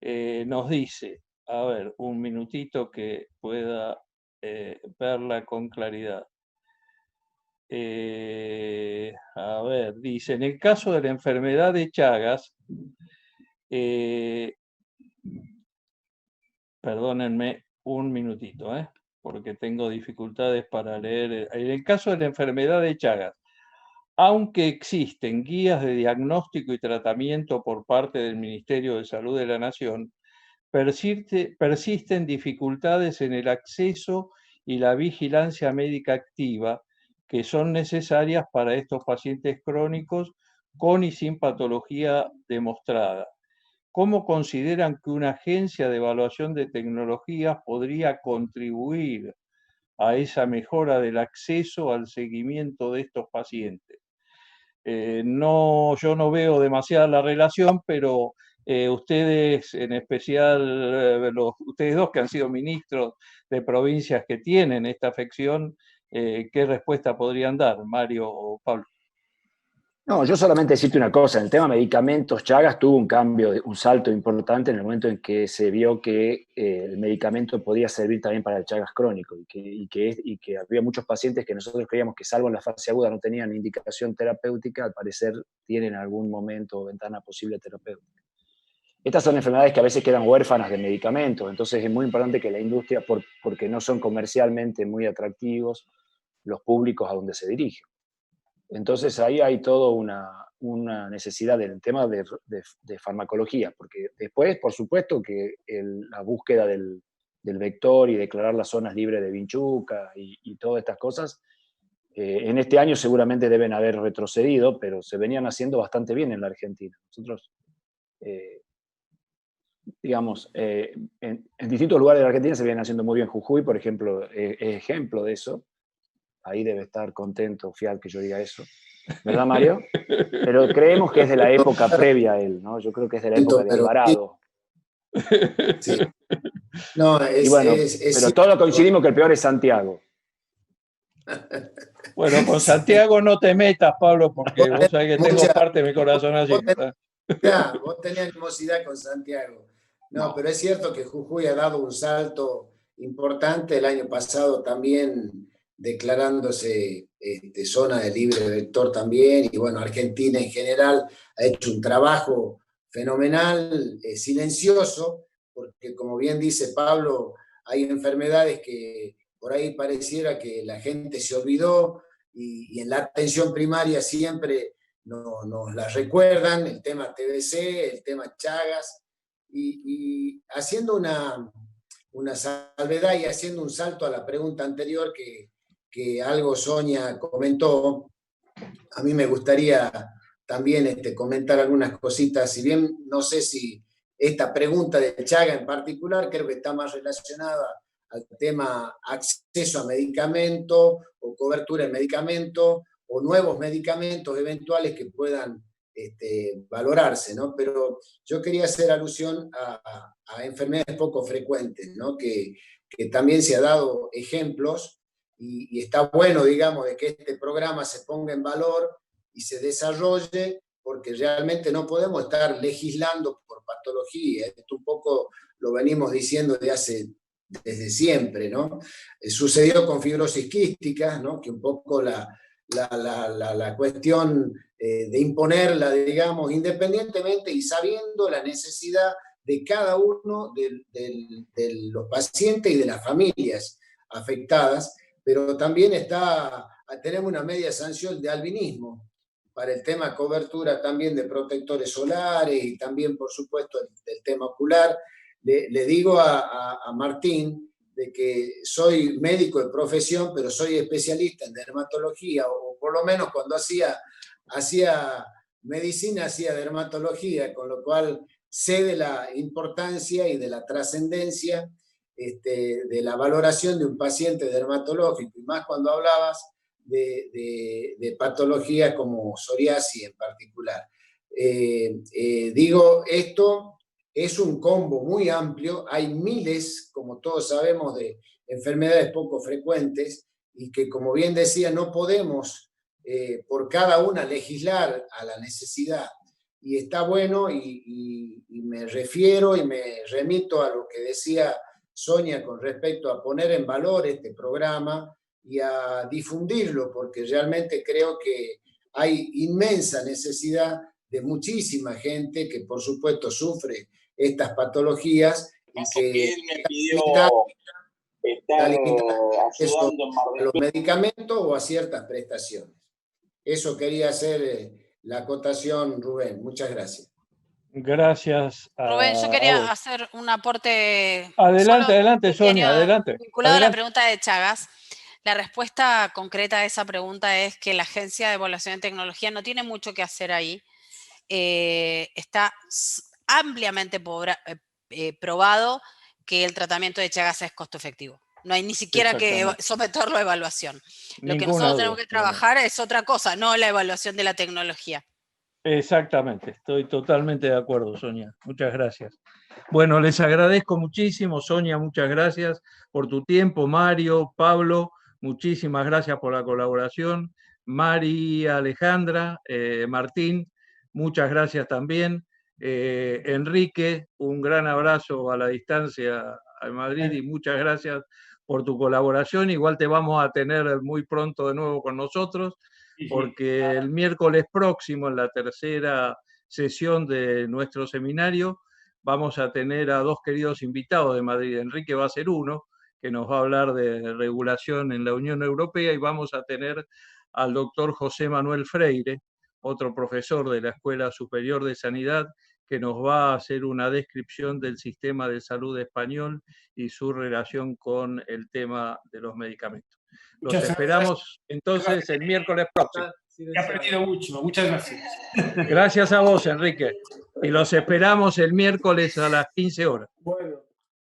Nos dice, a ver, un minutito que pueda verla con claridad. A ver, dice, en el caso de la enfermedad de Chagas, perdónenme un minutito, porque tengo dificultades para leer. En el caso de la enfermedad de Chagas, aunque existen guías de diagnóstico y tratamiento por parte del Ministerio de Salud de la Nación, persisten dificultades en el acceso y la vigilancia médica activa que son necesarias para estos pacientes crónicos con y sin patología demostrada. ¿Cómo consideran que una agencia de evaluación de tecnologías podría contribuir a esa mejora del acceso al seguimiento de estos pacientes? Yo no veo demasiada la relación, pero ustedes, en especial ustedes dos que han sido ministros de provincias que tienen esta afección, ¿qué respuesta podrían dar, Mario o Pablo? No, yo solamente decirte una cosa, en el tema medicamentos, Chagas tuvo un salto importante en el momento en que se vio que el medicamento podía servir también para el Chagas crónico y que había muchos pacientes que nosotros creíamos que, salvo en la fase aguda, no tenían indicación terapéutica, al parecer tienen algún momento o ventana posible terapéutica. Estas son enfermedades que a veces quedan huérfanas de medicamentos, entonces es muy importante que la industria, porque no son comercialmente muy atractivos los públicos a donde se dirigen. Entonces ahí hay toda una necesidad del tema de farmacología, porque después, por supuesto, que la búsqueda del vector y declarar las zonas libres de vinchuca y todas estas cosas, en este año seguramente deben haber retrocedido, pero se venían haciendo bastante bien en la Argentina. Nosotros, digamos, en distintos lugares de la Argentina se vienen haciendo muy bien. Jujuy, por ejemplo, es ejemplo de eso. Ahí debe estar contento, fiel que yo diga eso. ¿Verdad, Mario? Pero creemos que es de la época previa a él, ¿no? Yo creo que es de la época de Alvarado. Sí. No, Y bueno, pero todos coincidimos que el peor es Santiago. Bueno, con Santiago no te metas, Pablo, porque vos sabés que tengo parte de mi corazón allí. Vos tenés animosidad con Santiago. No, pero es cierto que Jujuy ha dado un salto importante el año pasado también, declarándose zona de libre vector también, y bueno, Argentina en general ha hecho un trabajo fenomenal, silencioso, porque como bien dice Pablo, hay enfermedades que por ahí pareciera que la gente se olvidó, y en la atención primaria siempre nos las recuerdan, el tema TBC, el tema Chagas, y haciendo una salvedad y haciendo un salto a la pregunta anterior que algo Sonia comentó, a mí me gustaría también comentar algunas cositas, si bien no sé si esta pregunta de Chaga en particular creo que está más relacionada al tema acceso a medicamento o cobertura en medicamento o nuevos medicamentos eventuales que puedan valorarse, ¿no? Pero yo quería hacer alusión a enfermedades poco frecuentes, ¿no? Que también se ha dado ejemplos y está bueno, digamos, de que este programa se ponga en valor y se desarrolle, porque realmente no podemos estar legislando por patología. Esto un poco lo venimos diciendo desde siempre, ¿no? Sucedió con fibrosis quística, ¿no? Que un poco la cuestión de imponerla, digamos, independientemente y sabiendo la necesidad de cada uno de los pacientes y de las familias afectadas, pero también tenemos una media sanción de albinismo para el tema cobertura también de protectores solares y también, por supuesto, del tema ocular. Le digo a Martín de que soy médico de profesión, pero soy especialista en dermatología, o por lo menos cuando hacía medicina, hacía dermatología, con lo cual sé de la importancia y de la trascendencia de la valoración de un paciente dermatológico, y más cuando hablabas de patologías como psoriasis en particular. Digo, esto es un combo muy amplio, hay miles, como todos sabemos, de enfermedades poco frecuentes, y que, como bien decía, no podemos por cada una legislar a la necesidad. Y está bueno, y me refiero y me remito a lo que decía Sonia con respecto a poner en valor este programa y a difundirlo, porque realmente creo que hay inmensa necesidad de muchísima gente que, por supuesto, sufre estas patologías y que él me pidió estar ayudando a los medicamentos o a ciertas prestaciones. Eso quería hacer la acotación, Rubén. Muchas gracias. Gracias. Rubén, yo quería hacer un aporte. Adelante, Sonia, adelante. Vinculado a la pregunta de Chagas. La respuesta concreta a esa pregunta es que la Agencia de Evaluación de Tecnología no tiene mucho que hacer ahí. Está ampliamente probado que el tratamiento de Chagas es costo efectivo. No hay ni siquiera que someterlo a evaluación. Lo que nosotros tenemos que trabajar es otra cosa, no la evaluación de la tecnología. Exactamente, estoy totalmente de acuerdo, Sonia. Muchas gracias. Bueno, les agradezco muchísimo, Sonia, muchas gracias por tu tiempo. Mario, Pablo, muchísimas gracias por la colaboración. María Alejandra, Martín, muchas gracias también. Enrique, un gran abrazo a la distancia a Madrid y muchas gracias por tu colaboración. Igual te vamos a tener muy pronto de nuevo con nosotros, porque el miércoles próximo, en la tercera sesión de nuestro seminario, vamos a tener a dos queridos invitados de Madrid. Enrique va a ser uno, que nos va a hablar de regulación en la Unión Europea, y vamos a tener al doctor José Manuel Freire, otro profesor de la Escuela Superior de Sanidad, que nos va a hacer una descripción del sistema de salud español y su relación con el tema de los medicamentos. Los esperamos entonces el miércoles próximo. He aprendido mucho, muchas gracias. Gracias a vos, Enrique. Y los esperamos el miércoles a las 15 horas. Bueno.